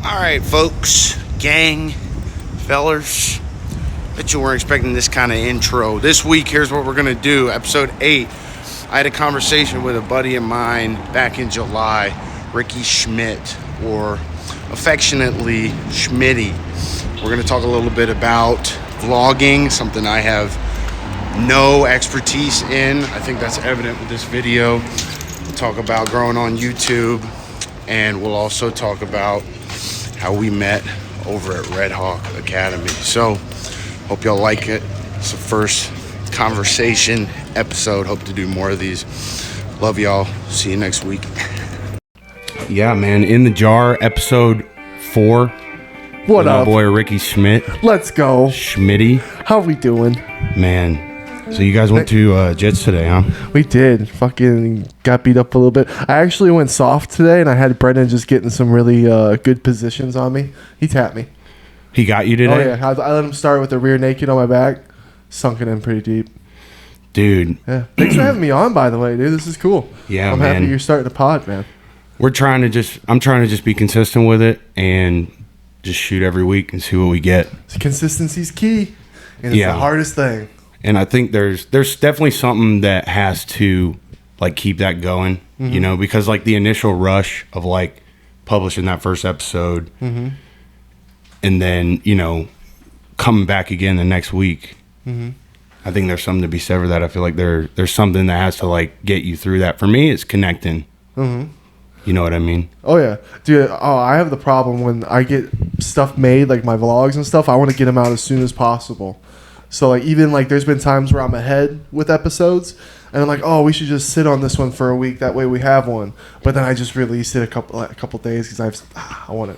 All right, folks, gang, fellers. Bet you weren't expecting this kind of intro. This week, here's what we're going to do. Episode 8. I had a conversation with a buddy of mine back in July, Ricky Schmitt, or affectionately Schmitty. We're going to talk a little bit about vlogging, something I have no expertise in. I think that's evident with this video. We'll talk about growing on YouTube, and we'll also talk about how we met over at Redhawk Academy. So, hope y'all like it. It's the first conversation episode. Hope to do more of these. Love y'all. See you next week. Yeah, man. In the Jar, episode 4. What up? My boy Ricky Schmitt. Let's go. Schmitty. How we doing? Man. So you guys went to Jets today, huh? We did. Fucking got beat up a little bit. I actually went soft today, and I had Brendan just getting some really good positions on me. He tapped me. He got you today? Oh, yeah. I let him start with the rear naked on my back. Sunk it in pretty deep. Dude. Yeah. Thanks for having me on, by the way, dude. This is cool. Yeah, I'm man. happy you're starting a pod, man. I'm trying to just be consistent with it and just shoot every week and see what we get. Consistency's key, and it's the hardest thing. And I think there's definitely something that has to like keep that going, you know, because like the initial rush of like publishing that first episode and then, you know, coming back again the next week. I think there's something to be said for that. I feel like there's something that has to like get you through that. For me, it's connecting. You know what I mean? Oh, yeah. Dude, I have the problem when I get stuff made, like my vlogs and stuff, I want to get them out as soon as possible. So, like, even, like, there's been times where I'm ahead with episodes, and I'm like, oh, we should just sit on this one for a week. That way we have one. But then I just release it a couple days because I want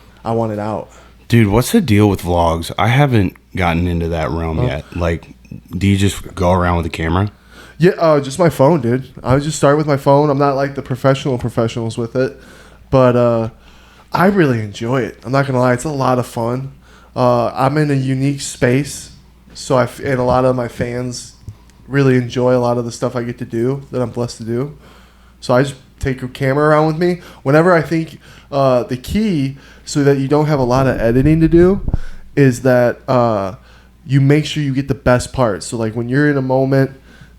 it out. Dude, what's the deal with vlogs? I haven't gotten into that realm yet. Like, do you just go around with a camera? Yeah, just my phone, dude. I just start with my phone. I'm not like the professionals with it. But I really enjoy it. I'm not going to lie. It's a lot of fun. I'm in a unique space. So and a lot of my fans really enjoy a lot of the stuff I get to do that I'm blessed to do. So I just take a camera around with me whenever I think the key so that you don't have a lot of editing to do is that you make sure you get the best parts. So like when you're in a moment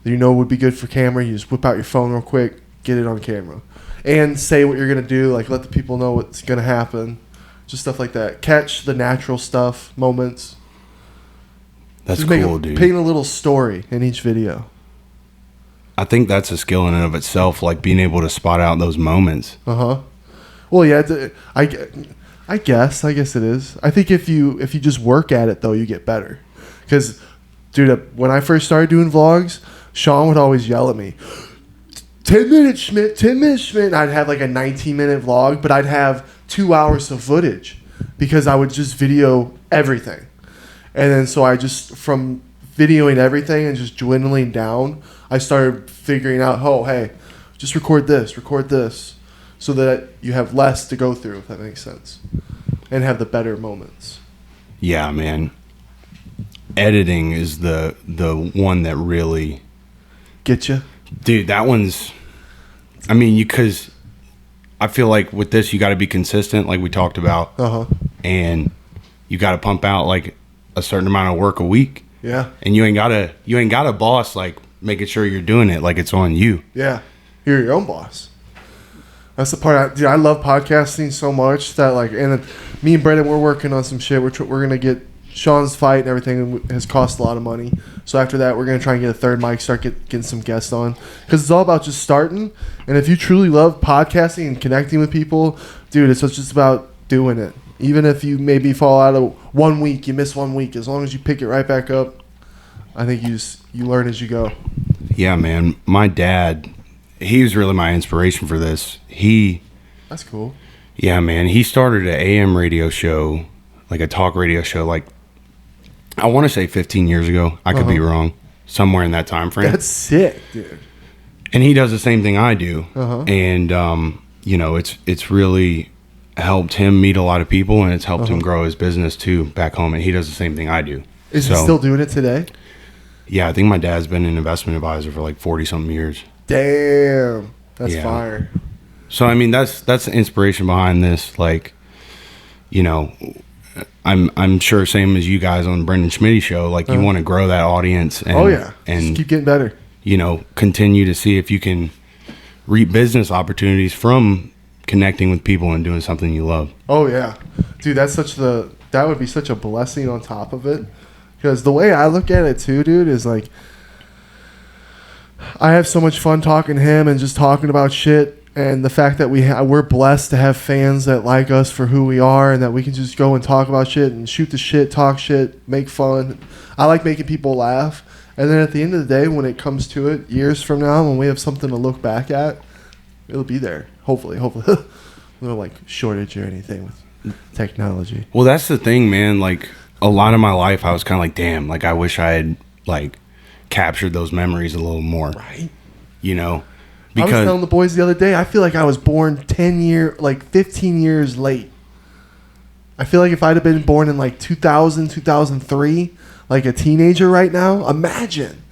that you know would be good for camera, you just whip out your phone real quick, get it on camera, and say what you're gonna do. Like let the people know what's gonna happen, just stuff like that. Catch the natural stuff, moments. That's just cool, dude. Paint a little story in each video. I think that's a skill in and of itself, like being able to spot out those moments. Well, yeah, I guess it is. I think if you just work at it though, you get better. Because, dude, when I first started doing vlogs, Sean would always yell at me, 10 minutes, Schmitt, 10 minutes, Schmitt. And I'd have like a 19-minute vlog, but I'd have 2 hours of footage because I would just video everything. And then so I just, from videoing everything and just dwindling down, I started figuring out, oh, hey, just record this, so that you have less to go through, if that makes sense, and have the better moments. Yeah, man. Editing is the one that really... Get you? Dude, that one's... I mean, because I feel like with this, you got to be consistent, like we talked about. And you got to pump out, like, a certain amount of work a week. Yeah. And you ain't got a boss like making sure you're doing it like it's on you. Yeah. You're your own boss. That's the part. I love podcasting so much that like, and then me and Brendan, we're working on some shit. We're going to get Sean's fight and everything has cost a lot of money. So after that, we're going to try and get a third mic, start getting some guests on, because it's all about just starting. And if you truly love podcasting and connecting with people, dude, it's just about doing it. Even if you maybe fall out of 1 week, you miss 1 week, as long as you pick it right back up, I think you learn as you go. Yeah, man. My dad, he was really my inspiration for this. That's cool. Yeah, man. He started an AM radio show, like a talk radio show, like I want to say 15 years ago. I could be wrong. Somewhere in that time frame. That's sick, dude. And he does the same thing I do. And you know, it's really helped him meet a lot of people, and it's helped him grow his business too back home, and he does the same thing I do. Is he still doing it today? Yeah, I think my dad's been an investment advisor for like 40 something years. Damn, that's fire. So I mean, that's the inspiration behind this. Like, you know, I'm sure same as you guys on Brendan Schmitty Show, like you want to grow that audience and and just keep getting better. You know, continue to see if you can reap business opportunities from connecting with people and doing something you love. Oh yeah, dude, that would be such a blessing on top of it. Because the way I look at it too, dude, is like I have so much fun talking to him and just talking about shit. And the fact that we're blessed to have fans that like us for who we are, and that we can just go and talk about shit and shoot the shit, talk shit, make fun. I like making people laugh. And then at the end of the day, when it comes to it, years from now, when we have something to look back at, it'll be there. Hopefully. No like shortage or anything with technology. Well, that's the thing, man. Like a lot of my life, I was kind of like, damn, like I wish I had like captured those memories a little more. Right. You know? Because I was telling the boys the other day, I feel like I was born 15 years late. I feel like if I'd have been born in like 2000, 2003, like a teenager right now, imagine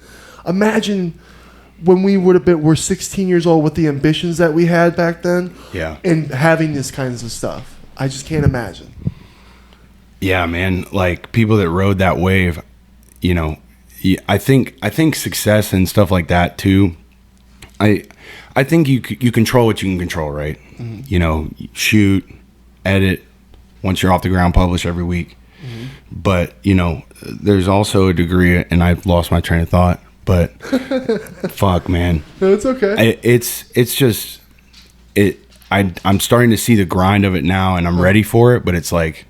when we're 16 years old with the ambitions that we had back then. Yeah. And having this kinds of stuff. I just can't imagine. Yeah, man. Like people that rode that wave, you know, I think success and stuff like that too. I think you control what you can control, right? Mm-hmm. You know, shoot, edit, once you're off the ground, publish every week. Mm-hmm. But, you know, there's also a degree, and I've lost my train of thought, but fuck, man. No, it's okay. I'm starting to see the grind of it now, and I'm ready for it, but it's like,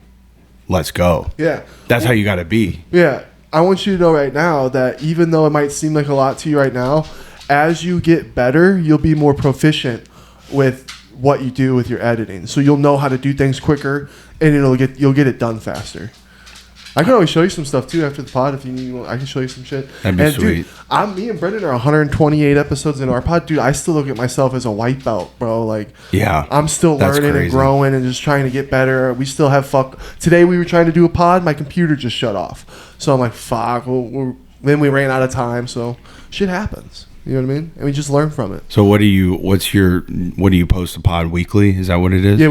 let's go. Yeah. That's how you got to be. Yeah. I want you to know right now that even though it might seem like a lot to you right now, as you get better, you'll be more proficient with what you do with your editing. So you'll know how to do things quicker, and you'll get it done faster. I can always show you some stuff too after the pod if you need. I can show you some shit. That'd be sweet. Dude, me and Brendan are 128 episodes into our pod, dude. I still look at myself as a white belt, bro. Like, yeah, I'm still learning and growing and just trying to get better. We still have Today we were trying to do a pod, my computer just shut off, so I'm like, fuck. Then we ran out of time, so shit happens. You know what I mean? And we just learn from it. So what do you post a pod weekly? Is that what it is? Yeah,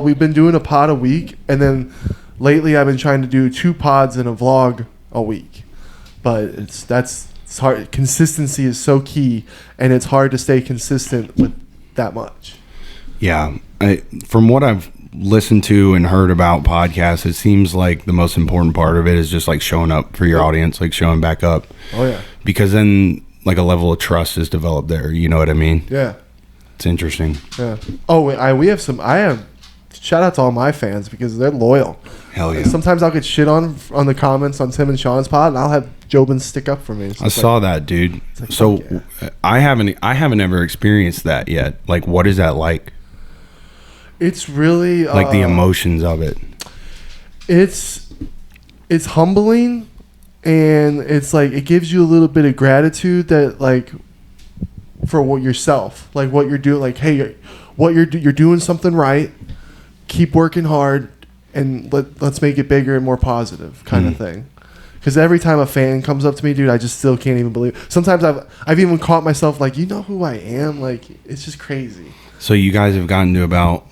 we've been doing a pod a week, and then lately I've been trying to do 2 pods and a vlog a week. But it's hard. Consistency is so key, and it's hard to stay consistent with that much. Yeah. From what I've listened to and heard about podcasts, it seems like the most important part of it is just like showing up for your audience, like showing back up. Oh yeah. Because then like a level of trust is developed there. You know what I mean? Yeah. It's interesting. Yeah. Oh, I have shout out to all my fans because they're loyal. Hell yeah. Sometimes I'll get shit on the comments on Tim and Sean's pod, and I'll have Jobin stick up for me. So I saw that, dude. Like, so yeah. I haven't ever experienced that yet. Like, what is that like? It's really like the emotions of it. It's humbling. And it's like it gives you a little bit of gratitude that like for what yourself, like what you're doing, like hey, you're doing something right. Keep working hard, and let's make it bigger and more positive, kind of thing. Because every time a fan comes up to me, dude, I just still can't even believe it. Sometimes I've even caught myself like, you know who I am? Like it's just crazy. So you guys have gotten to about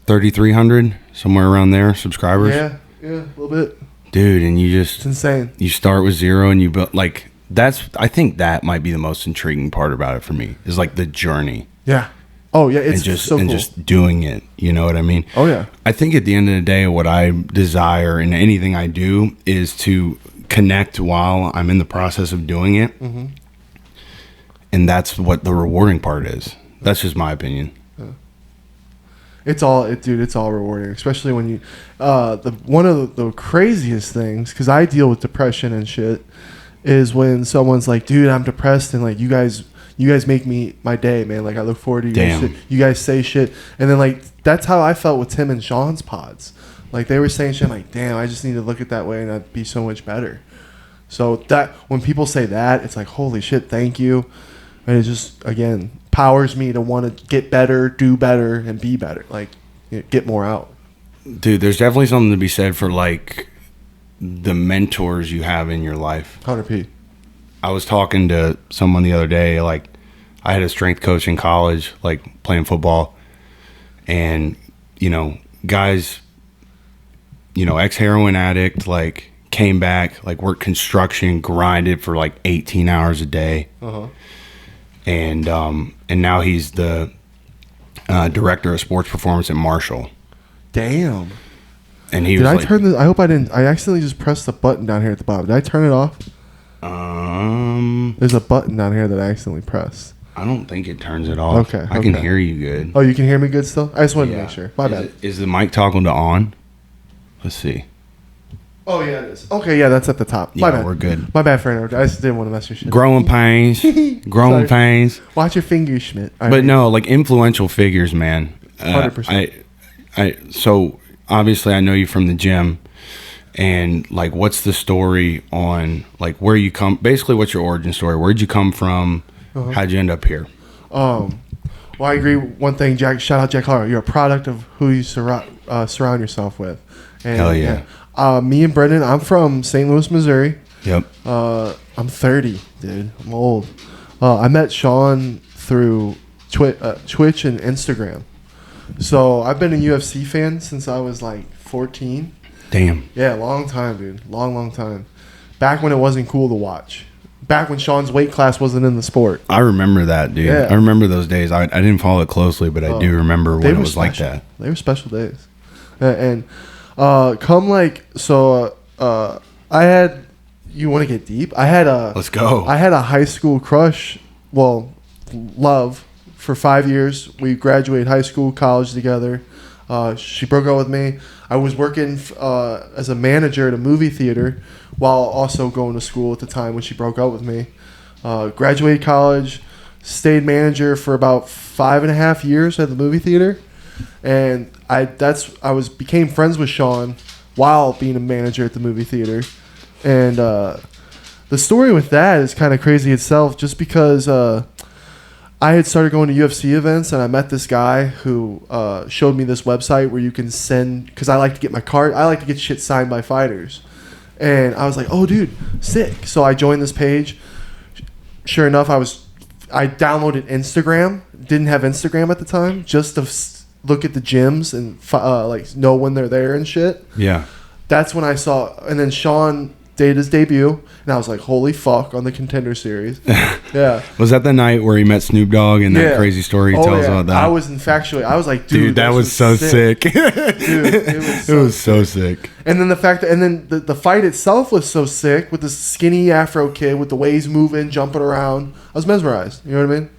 3,300, somewhere around there, subscribers. Yeah, a little bit. Dude, and it's insane. You start with 0 and you build like I think that might be the most intriguing part about it for me is like the journey. Yeah. Oh yeah, it's so cool. Just doing it. You know what I mean? Oh yeah. I think at the end of the day, what I desire in anything I do is to connect while I'm in the process of doing it, and that's what the rewarding part is. That's just my opinion. It's all rewarding, especially when you one of the craziest things, because I deal with depression and shit, is when someone's like, dude, I'm depressed, and like you guys make me my day, man. Like I look forward to you guys. You guys say shit, and then like that's how I felt with Tim and Sean's pods. Like they were saying shit, I'm like, damn, I just need to look at that way and I'd be so much better. So that when people say that, it's like, holy shit, thank you. And it just, again, powers me to want to get better, do better, and be better. Like, get more out. Dude, there's definitely something to be said for, like, the mentors you have in your life. 100p. I was talking to someone the other day, like, I had a strength coach in college, like, playing football. And, you know, guys, ex-heroin addict, like came back, like worked construction, grinded for like 18 hours a day. And now he's the director of sports performance at Marshall. Damn. And he did was I like, turn this? I hope I didn't. I accidentally just pressed the button down here at the bottom. Did I turn it off? There's a button down here that I accidentally pressed. I don't think it turns it off. Okay. I can hear you good. Oh, you can hear me good still? I just wanted to make sure. My bad. Is the mic toggled to on? Let's see. Oh, yeah, it is. Okay, yeah, that's at the top. My bad. We're good. My bad, Fernando. I just didn't want to mess your shit. Growing pains. Growing pains. Watch your fingers, Schmitt. But no, like influential figures, man. 100%. So obviously I know you from the gym, and like, what's the story on like where you come? Basically, what's your origin story? Where'd you come from? How'd you end up here? Well, I agree. One thing, Jack. Shout out Jack Harlow. You're a product of who you surround yourself with. And, Hell yeah. Me and Brendan. I'm from St. Louis, Missouri. Yep. I'm 30, dude. I'm old. I met Sean through Twitch and Instagram. So I've been a UFC fan since I was like 14. Damn. Yeah, long time, dude. Long time. Back when it wasn't cool to watch. Back when Sean's weight class wasn't in the sport. I remember that, dude. Yeah. I remember those days. I didn't follow it closely, but I do remember when it was like that. They were special days. And come like, so I had, you want to get deep? Let's go. I had a high school crush, well, love, for 5 years. We graduated high school, college together. She broke up with me. I was working as a manager at a movie theater while also going to school at the time when she broke up with me. Graduated college, stayed manager for about 5.5 years at the movie theater, and I became friends with Sean while being a manager at the movie theater. And the story with that is kind of crazy itself, just because I had started going to UFC events, and I met this guy who showed me this website where you can send, because I like to get my card, I like to get shit signed by fighters. And I was like, oh, dude, sick. So I joined this page. Sure enough, I downloaded Instagram. Didn't have Instagram at the time, just to look at the gyms and like know when they're there and shit. Yeah. That's when I saw, and then Sean did his debut, and I was like, holy fuck, on the Contender Series. Yeah. Was that the night where he met Snoop Dogg and that crazy story he tells about that? I was infatuated. I was like, dude, that was so sick. Dude, it was so sick. And then the fact that, and then the fight itself was so sick with the skinny Afro kid with the way he's moving, jumping around. I was mesmerized. You know what I mean?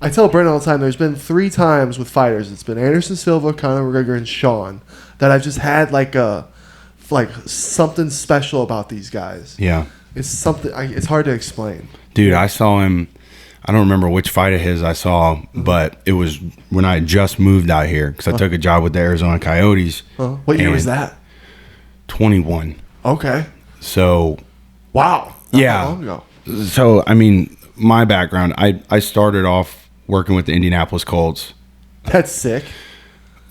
I tell Brendan all the time, there's been 3 times with fighters. It's been Anderson Silva, Conor McGregor, and Sean, that I've just had like something special about these guys. Yeah. It's something, it's hard to explain. Dude, I saw him, I don't remember which fight of his I saw, but it was when I had just moved out here, because I took a job with the Arizona Coyotes. What year was that? 21. Okay. So. Wow. Yeah. How long ago? So, I mean, my background, I started off working with the Indianapolis Colts. That's sick.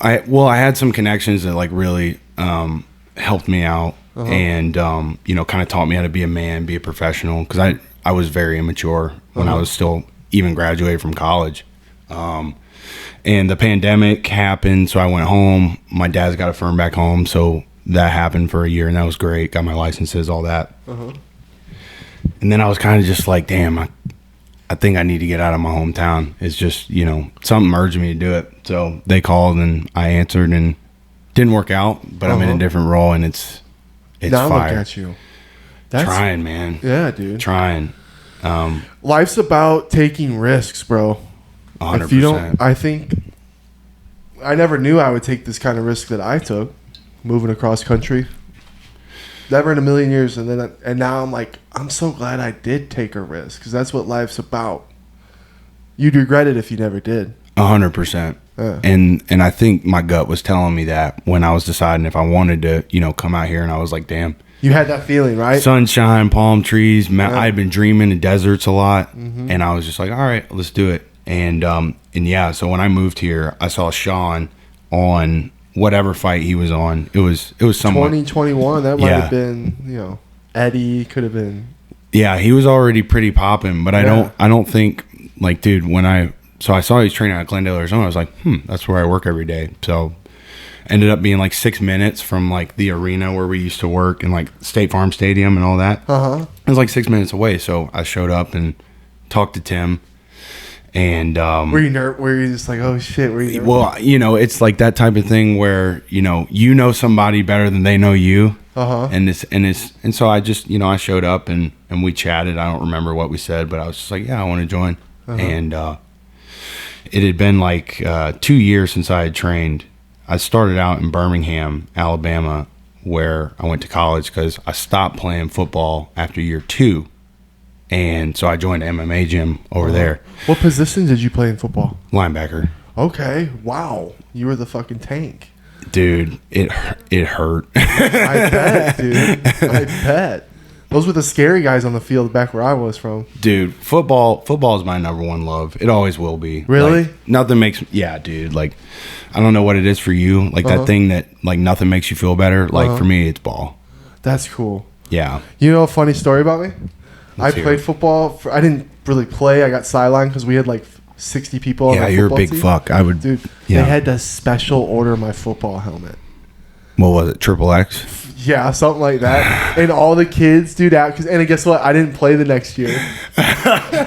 I had some connections that like really helped me out, and kind of taught me how to be a man, be a professional, because I was very immature when I was still even graduated from college. And the pandemic happened, so I went home. My dad's got a firm back home, so that happened for a year, and that was great. Got my licenses, all that. And then I was kind of just like, damn, I think I need to get out of my hometown. It's just, something urged me to do it. So they called, and I answered, and didn't work out, but I'm in a different role, and it's now fire. Look at you. Trying, man. Yeah, dude. Trying. Life's about taking risks, bro. 100%. If you don't, I think I never knew I would take this kind of risk that I took, moving across country. Never in a million years. And now I'm like, I'm so glad I did take a risk, because that's what life's about. You'd regret it if you never did. 100%. Yeah. And I think my gut was telling me that when I was deciding if I wanted to, come out here, and I was like, damn. You had that feeling, right? Sunshine, palm trees. I'd been dreaming of deserts a lot, and I was just like, all right, let's do it. And yeah, so when I moved here, I saw Sean on whatever fight he was on. It was somewhat 2021. That might have been, Eddie, could have been. Yeah, he was already pretty popping, but I don't think, like, dude, I saw he was training out of Glendale, Arizona. I was like, that's where I work every day. So ended up being like 6 minutes from like the arena where we used to work and like State Farm Stadium and all that. It was like 6 minutes away. So I showed up and talked to Tim. And were you just like, oh shit? Were you nervous? well, you know, it's like that type of thing where you know somebody better than they know you. And so I just, I showed up and we chatted. I don't remember what we said, but I was just like, yeah, I want to join. And it had been like 2 years since I had trained. I started out in Birmingham, Alabama, where I went to college because I stopped playing football after year 2. And so I joined an MMA gym over there. What position did you play in football? Linebacker. Okay. Wow. You were the fucking tank. Dude, it hurt. I bet, dude. I bet. Those were the scary guys on the field back where I was from. Dude, football is my number one love. It always will be. Really? Like, nothing makes... Yeah, dude. Like, I don't know what it is for you. Like, that thing that, like, nothing makes you feel better. Like, for me, it's ball. That's cool. Yeah. You know a funny story about me? Let's I played football. I didn't really play. I got sidelined because we had like 60 people on the football you're a big team. fuck. I would... Dude, yeah. they had to special order my football helmet. What was it? Triple X? Yeah, something like that. And all the kids, dude, out. And guess what? I didn't play the next year.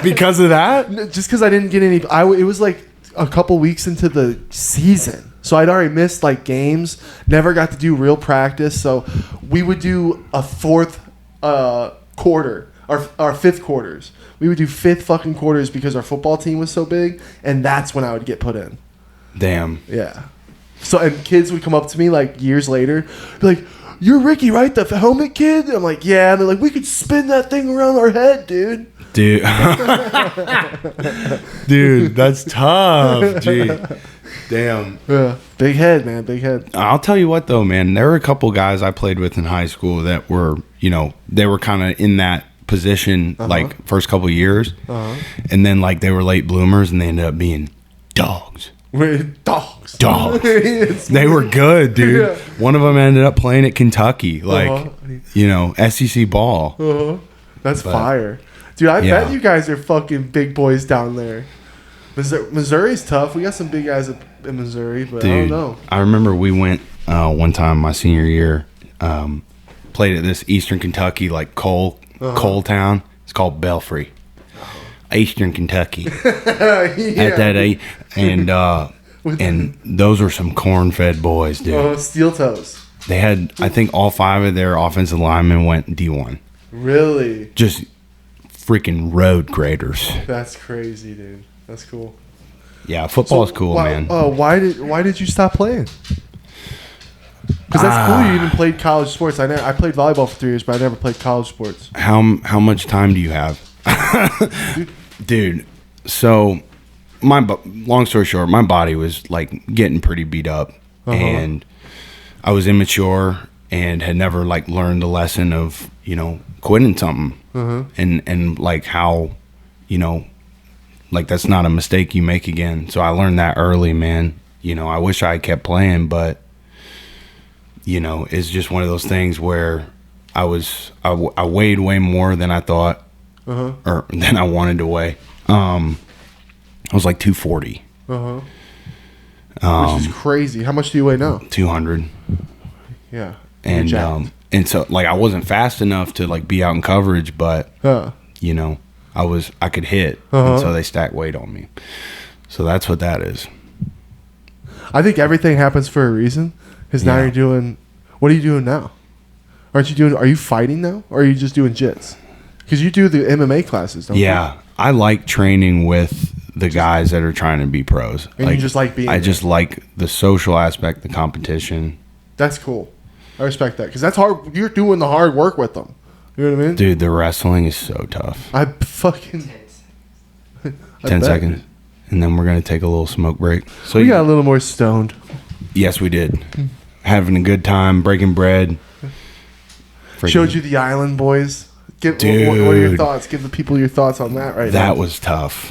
Because of that? Just because I didn't get any. It was like a couple weeks into the season. So I'd already missed like games. Never got to do real practice. So we would do a fourth quarter. Our fifth quarters. We would do fifth fucking quarters because our football team was so big. And that's when I would get put in. Damn. Yeah. So, and kids would come up to me like years later, be like, "You're Ricky, right? The helmet kid?" And I'm like, "Yeah." And they're like, "We could spin that thing around our head, dude." Dude. Dude, that's tough. Gee. Damn. Yeah. Big head, man. Big head. I'll tell you what, though, man. There were a couple guys I played with in high school that were, they were kind of in that position, like, first couple of years. And then, like, they were late bloomers, and they ended up being dogs. Dogs. They were good, dude. Yeah. One of them ended up playing at Kentucky, like, SEC ball. That's fire. Dude, I bet you guys are fucking big boys down there. Missouri's tough. We got some big guys in Missouri, but dude, I don't know. I remember we went one time my senior year, played at this Eastern Kentucky, like coal town. It's called Belfry. Eastern Kentucky. At that age, and those were some corn-fed boys, dude. Steel toes. They had, I think, all 5 of their offensive linemen went D1. Really? Just freaking road graders. That's crazy, dude. That's cool. Yeah, football is cool, man. Why did you stop playing? Because that's cool. You even played college sports. I played volleyball for 3 years, but I never played college sports. How much time do you have? Dude, so long story short, my body was like getting pretty beat up, and I was immature and had never like learned the lesson of quitting something, and like how like that's not a mistake you make again. So I learned that early, man. I wish I had kept playing, but it's just one of those things where I weighed way more than I thought. Or than I wanted to weigh. I was like 240. Which is crazy. How much do you weigh now? 200. Yeah. And so like I wasn't fast enough to like be out in coverage, but I could hit, and so they stacked weight on me. So that's what that is. I think everything happens for a reason. Because now you're doing. What are you doing now? Are you fighting now, or are you just doing jits? Because you do the MMA classes, don't you? Yeah, I like training with the guys that are trying to be pros. And you just like being there. just like the social aspect, the competition. That's cool. I respect that. Because that's hard. You're doing the hard work with them. You know what I mean? Dude, the wrestling is so tough. I fucking... 10 seconds. And then we're going to take a little smoke break. So we got a little more stoned. Yes, we did. Having a good time, breaking bread. Showed you the Island Boys. Dude, what are your thoughts? Give the people your thoughts on that now. That was tough.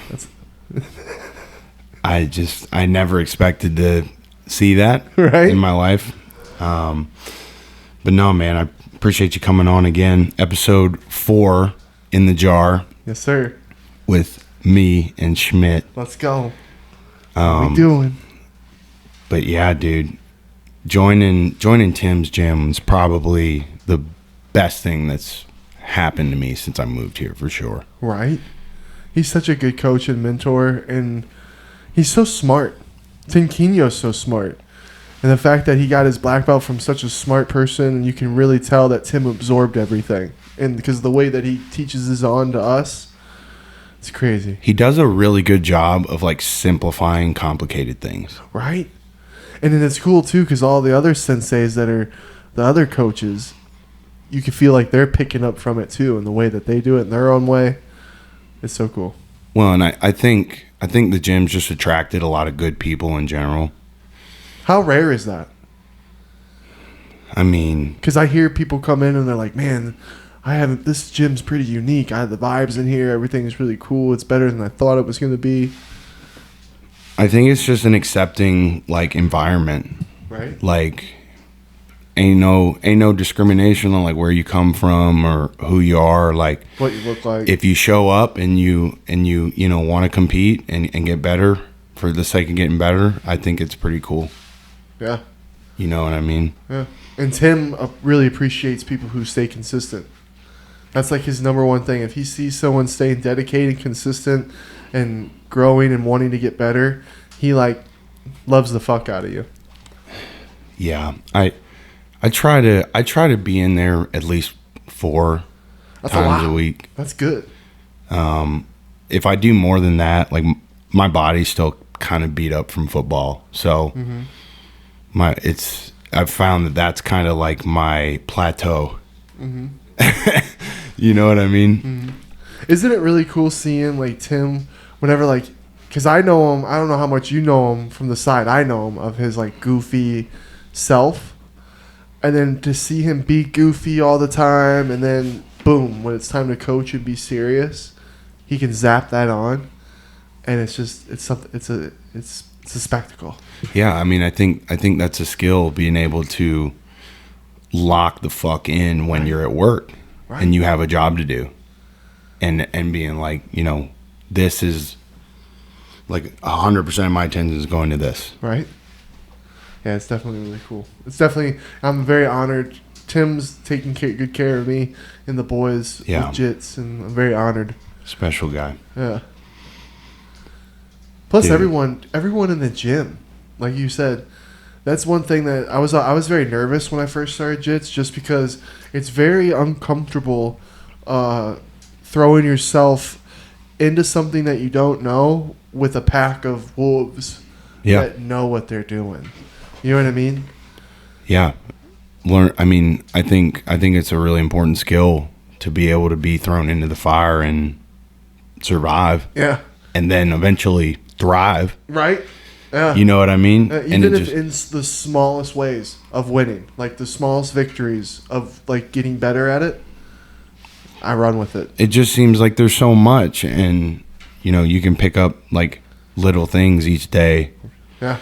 I never expected to see that in my life. But no, man, I appreciate you coming on again. Episode 4 in the jar. Yes, sir. With me and Schmitt. Let's go. What we doing? But yeah, dude, joining Tim's gym is probably the best thing that's happened to me since I moved here, for sure. Right? He's such a good coach and mentor, and he's so smart. Tinquino's so smart. And the fact that he got his black belt from such a smart person, and you can really tell that Tim absorbed everything. And because the way that he teaches his on to us, it's crazy. He does a really good job of like simplifying complicated things. Right? And then it's cool too, because all the other senseis that are the other coaches, you can feel like they're picking up from it too, and the way that they do it in their own way. It's so cool. Well, and I think the gym's just attracted a lot of good people in general. How rare is that? I mean, because I hear people come in and they're like, man, this gym's pretty unique. I have the vibes in here. Everything is really cool. It's better than I thought it was going to be. I think it's just an accepting like environment. Right. Like ain't no discrimination on like where you come from or who you are, like what you look like. If you show up and you want to compete and get better for the sake of getting better, I think it's pretty cool. Yeah. You know what I mean? Yeah. And Tim really appreciates people who stay consistent. That's like his number one thing. If he sees someone staying dedicated, consistent, and growing and wanting to get better, he like loves the fuck out of you. Yeah. I try to be in there at least 4 times a week. That's good. If I do more than that, like my body's still kind of beat up from football. So I've found that that's kind of like my plateau. Mm-hmm. You know what I mean? Mm-hmm. Isn't it really cool seeing like Tim whenever like, because I know him, I don't know how much you know him from the side. I know him of his like goofy self. And then to see him be goofy all the time, and then boom, when it's time to coach and be serious, he can zap that on, and it's a spectacle. Yeah, I mean, I think that's a skill, being able to lock the fuck in when you're at work and you have a job to do, and being like, this is like 100% of my attention is going to this. Right. Yeah, it's definitely really cool. I'm very honored. Tim's taking good care of me and the boys with jits, and I'm very honored. Special guy. Yeah. Plus, everyone in the gym, like you said, that's one thing that I was very nervous when I first started jits, just because it's very uncomfortable throwing yourself into something that you don't know with a pack of wolves that know what they're doing. You know what I mean? Yeah. I mean, I think it's a really important skill to be able to be thrown into the fire and survive. Yeah. And then eventually thrive. Right? Yeah. You know what I mean? Even if in the smallest ways of winning, like the smallest victories of like getting better at it, I run with it. It just seems like there's so much, and you can pick up like little things each day. Yeah.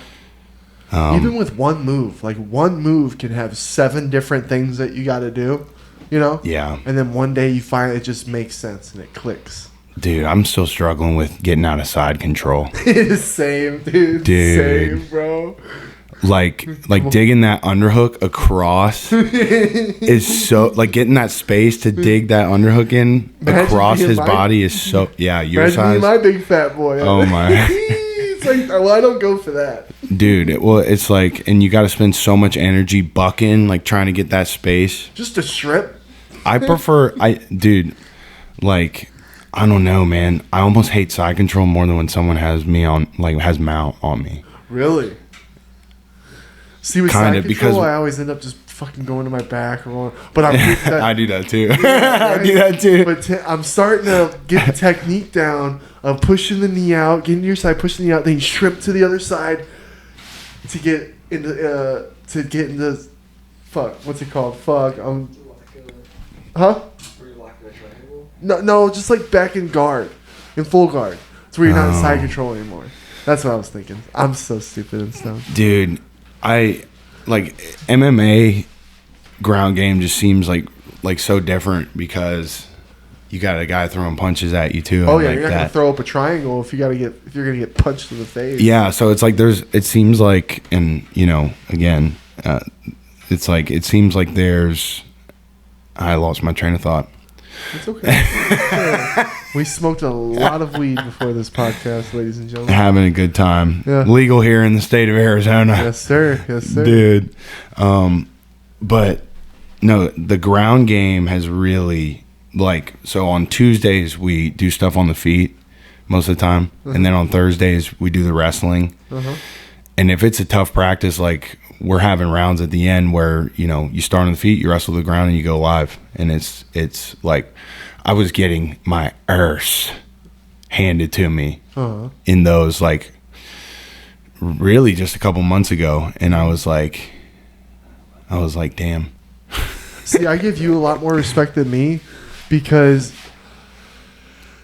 Even with one move can have 7 different things that you got to do, Yeah. And then one day you find it just makes sense and it clicks. Dude, I'm still struggling with getting out of side control. Same, dude. Same, bro. Like digging that underhook across is so, like, getting that space to dig that underhook in across his body is so, yeah, your size. My big fat boy. Oh my. It's like, well, I don't go for that. Dude, it's like, and you got to spend so much energy bucking, like trying to get that space. Just a strip. I prefer, like, I don't know, man. I almost hate side control more than when someone has mount on me. Really? See, with side control, I always end up just fucking going to my back or going. But I do that too. I do that too. But I'm starting to get the technique down of pushing the knee out, getting to your side, pushing the knee out, then you shrimp to the other side to get into fuck. What's it called? Fuck. Huh? No, just like back in guard, in full guard. It's where you're not in side control anymore. That's what I was thinking. I'm so stupid and stuff. Dude, I like MMA ground game just seems like so different because you got a guy throwing punches at you too. Oh yeah, you're not gonna throw up a triangle if you're gonna get punched in the face. Yeah, so it's like it seems like, and again, It's like, it seems like I lost my train of thought. It's okay. We smoked a lot of weed before this podcast, ladies and gentlemen. Having a good time. Yeah. Legal here in the state of Arizona. Yes, sir. Yes, sir. Dude. But no, the ground game has really, like, so on Tuesdays we do stuff on the feet most of the time. And then on Thursdays we do the wrestling. And if it's a tough practice, like, we're having rounds at the end where, you know, you start on the feet, you wrestle the ground, and you go live. And it's like, I was getting my arse handed to me in those, like, really just a couple months ago. And I was like, damn. See, I give you a lot more respect than me, because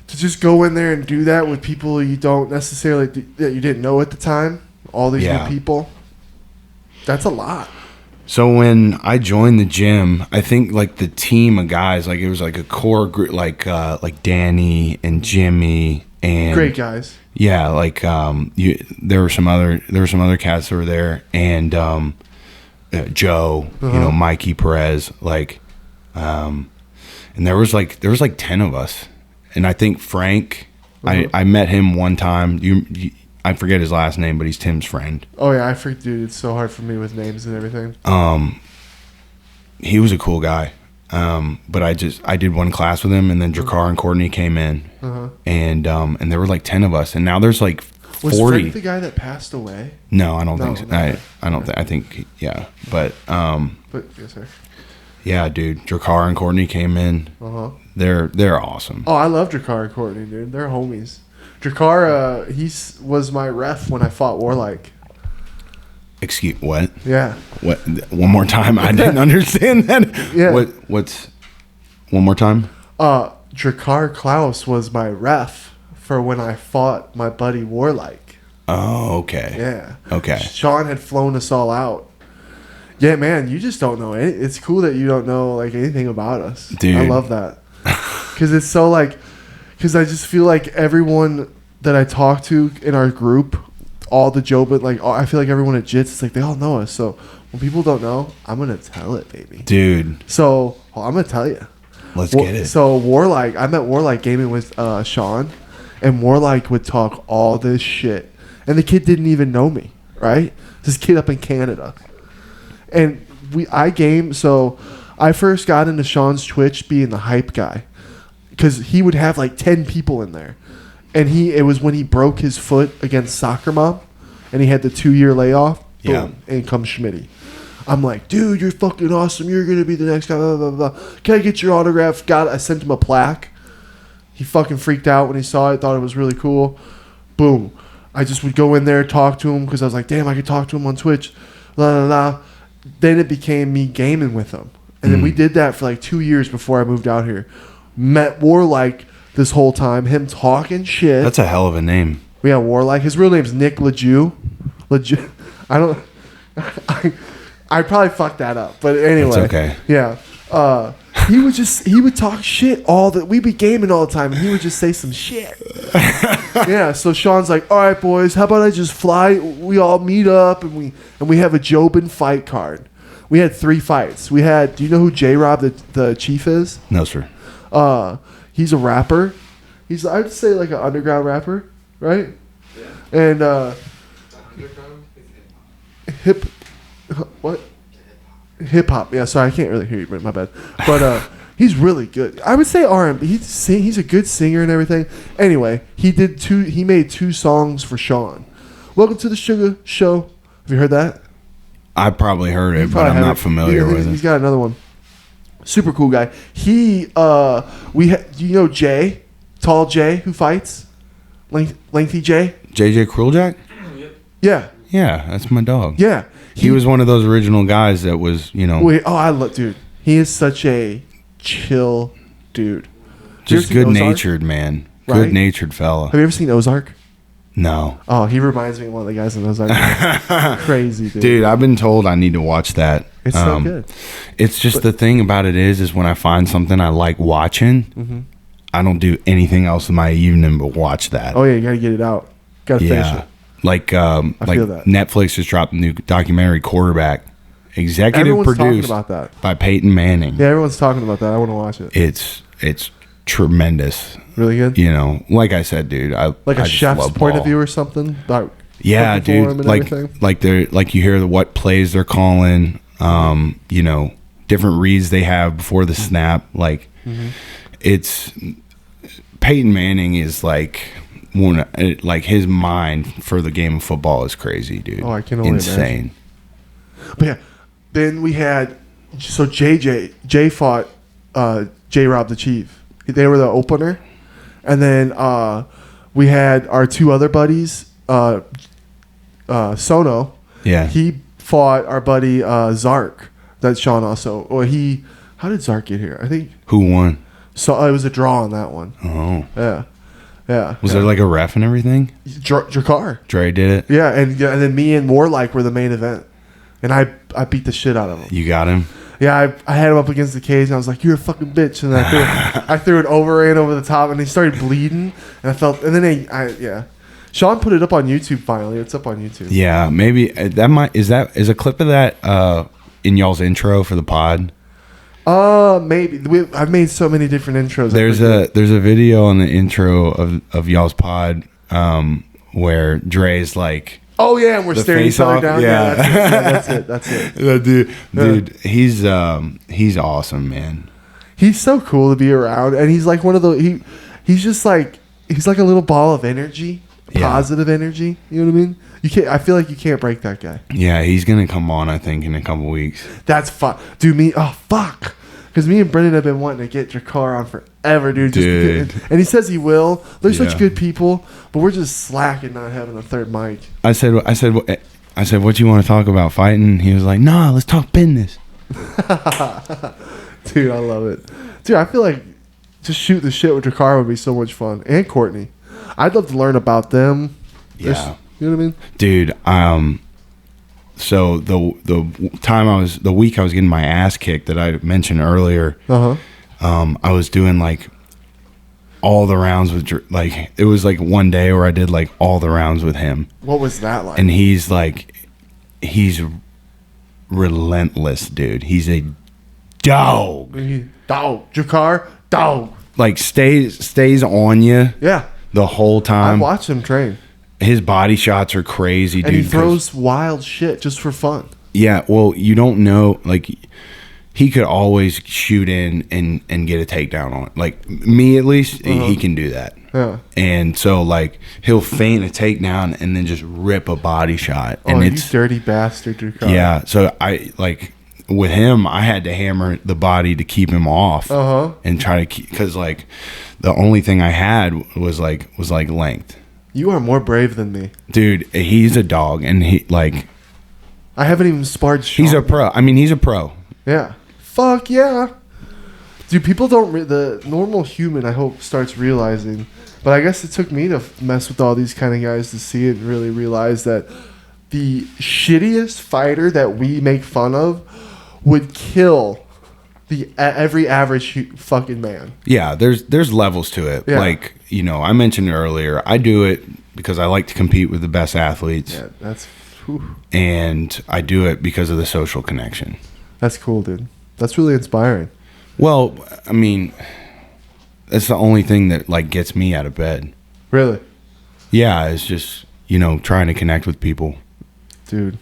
to just go in there and do that with people you don't necessarily, that you didn't know at the time, all these new people, that's a lot. So when I joined the gym, I think, like, the team of guys, like, it was like a core group, like Danny and Jimmy and great guys. Yeah, like there were some other cats that were there, and Joe, you know, Mikey Perez, like, and there was like 10 of us, and I think Frank, I met him one time. I forget his last name, but he's Tim's friend. Oh yeah, I freaked, dude. It's so hard for me with names and everything. He was a cool guy. But I did one class with him, and then Drakkar and Cortney came in, and there were like 10 of us, and now there's like 40. Was Frank the guy that passed away? No, I don't think so. I don't think. I think but yes, sir. Yeah, dude. Drakkar and Cortney came in. They're awesome. Oh, I love Drakkar and Cortney, dude. They're homies. Drakkar, he was my ref when I fought Warlike. Excuse what? Yeah. What? One more time. I didn't understand that. Yeah. What's? One more time. Drakkar Klaus was my ref for when I fought my buddy Warlike. Oh, okay. Yeah. Okay. Sean had flown us all out. Yeah, man, you just don't know it's cool that you don't know, like, anything about us. Dude. I love that. Because it's so, like, because I just feel like everyone that I talk to in our group, all the Joe, but like, I feel like everyone at Jits, it's like they all know us. So when people don't know, I'm gonna tell it, baby. Dude. So I'm gonna tell you. Let's get it. So Warlike, I met Warlike gaming with Sean, and Warlike would talk all this shit, and the kid didn't even know me, right? This kid up in Canada, and I game. So I first got into Sean's Twitch being the hype guy, because he would have like 10 people in there. And it was when he broke his foot against Soccer Mom, and he had the 2-year layoff. Boom, yeah. And comes Schmitty. I'm like, dude, you're fucking awesome. You're going to be the next guy. Blah, blah, blah. Can I get your autograph? I sent him a plaque. He fucking freaked out when he saw it. Thought it was really cool. Boom. I just would go in there, talk to him, because I was like, damn, I could talk to him on Twitch. Blah, blah, blah. Then it became me gaming with him. And then we did that for like 2 years before I moved out here. Met Warlike this whole time, him talking shit. That's a hell of a name. Yeah, Warlike. His real name's Nick Lejeune. I probably fucked that up, but anyway. It's okay. Yeah. He would talk shit we'd be gaming all the time, and he would just say some shit. Yeah, so Sean's like, all right, boys, how about I just fly? We all meet up, and we have a Jobin fight card. We had 3 fights. Do you know who J-Rob, the chief is? No, sir. He's a rapper. He's, I'd say, like an underground rapper, right? Yeah. And hip hop. Yeah, sorry, I can't really hear you, but my bad. But he's really good. I would say R&B. He's a good singer and everything. Anyway, he made 2 songs for Sean. Welcome to the Suga Show. Have you heard that? I probably heard it, but I'm not familiar with it. He's got another one. Super cool guy. Do you know Jay, Tall Jay, who fights, lengthy Jay? JJ Kruljack? Yeah. Yeah, that's my dog. Yeah. He was one of those original guys that was, you know. Dude. He is such a chill dude. Just good-natured, man. Right? Good-natured fella. Have you ever seen Ozark? No. Oh, he reminds me of one of the guys in Ozark. Crazy, dude. Dude, I've been told I need to watch that. It's so good. It's just the thing about it is when I find something I like watching, I don't do anything else in my evening but watch that. Oh, yeah, you got to get it out. Got to finish it. Like feel that. Netflix just dropped a new documentary, Quarterback, executive Everyone's talking produced about that. by Peyton Manning. Yeah, everyone's talking about that. I want to watch it. It's tremendous. Really good. You know, like I said, dude, I Like I a just chef's love point ball. of view or something. About Yeah, cooking for 'em dude. and Like everything? like they're like you hear what plays they're calling. You know, different reads they have before the snap. Like it's Peyton Manning is like like his mind for the game of football is crazy, dude. Oh, I can only insane. But yeah, then we had Jay fought J-Rob the Chief. They were the opener, and then we had our two other buddies, Sono. Yeah. He fought our buddy Zark. That's Sean also. Or how did Zark get here? I think Who won? so. It was a draw on that one. Oh, Yeah. was there like a ref and everything? Drakkar? Dre did it. Yeah, and then me and Warlike were the main event, and I beat the shit out of him. You got him. Yeah, I had him up against the cage, and I was like, "You're a fucking bitch," and I threw an overhand over the top, and he started bleeding, and and then Sean put it up on YouTube finally. It's up on YouTube. Yeah, maybe that is a clip of that in y'all's intro for the pod. Maybe I've made so many different intros. There's a video on the intro of y'all's pod where Dre's like, oh yeah, and we're the staring each other face-off? down. Yeah. That's it. dude, he's awesome, man. He's so cool to be around, and he's like one of the he's just like he's like a little ball of energy, positive energy. You know what I mean? I feel like you can't break that guy. Yeah, he's gonna come on, I think, in a couple weeks. That's fun, dude. Fuck. Because me and Brendan have been wanting to get Drakkar on forever, dude. And he says he will. They're such good people, but we're just slacking not having a third mic. I said, what you want to talk about fighting? He was like, nah, let's talk business. Dude, I love it. Dude, I feel like just shoot the shit with Drakkar would be so much fun. And Cortney. I'd love to learn about them. Yeah. You know what I mean? Dude, so the week I was getting my ass kicked that I mentioned earlier, I was doing like all the rounds with it was like one day where I did like all the rounds with him. What was that like? And he's relentless, dude. He's a dog. Drakkar, dog. Like stays on you. Yeah. The whole time. I've watched him train. His body shots are crazy, dude. And he throws wild shit just for fun. Yeah, well, you don't know. Like, he could always shoot in and get a takedown on it. Like, me at least, he can do that. Yeah. And so, like, he'll feint a takedown and then just rip a body shot. And you dirty bastard, Drakkar. Yeah, so with him, I had to hammer the body to keep him off. And try to keep, because, like, the only thing I had was length. You are more brave than me. Dude, he's a dog, and I haven't even sparred Sean. He's a pro. I mean, he's a pro. Yeah. Fuck yeah. Dude, people don't... the normal human, I hope, starts realizing... But I guess it took me to mess with all these kind of guys to see it and really realize that the shittiest fighter that we make fun of would kill every average fucking man. Yeah, there's levels to it. Yeah. Like, I mentioned earlier, I do it because I like to compete with the best athletes. Yeah, that's... Whew. And I do it because of the social connection. That's cool, dude. That's really inspiring. Well, I mean, that's the only thing that, like, gets me out of bed. Really? Yeah, it's just, trying to connect with people. Dude,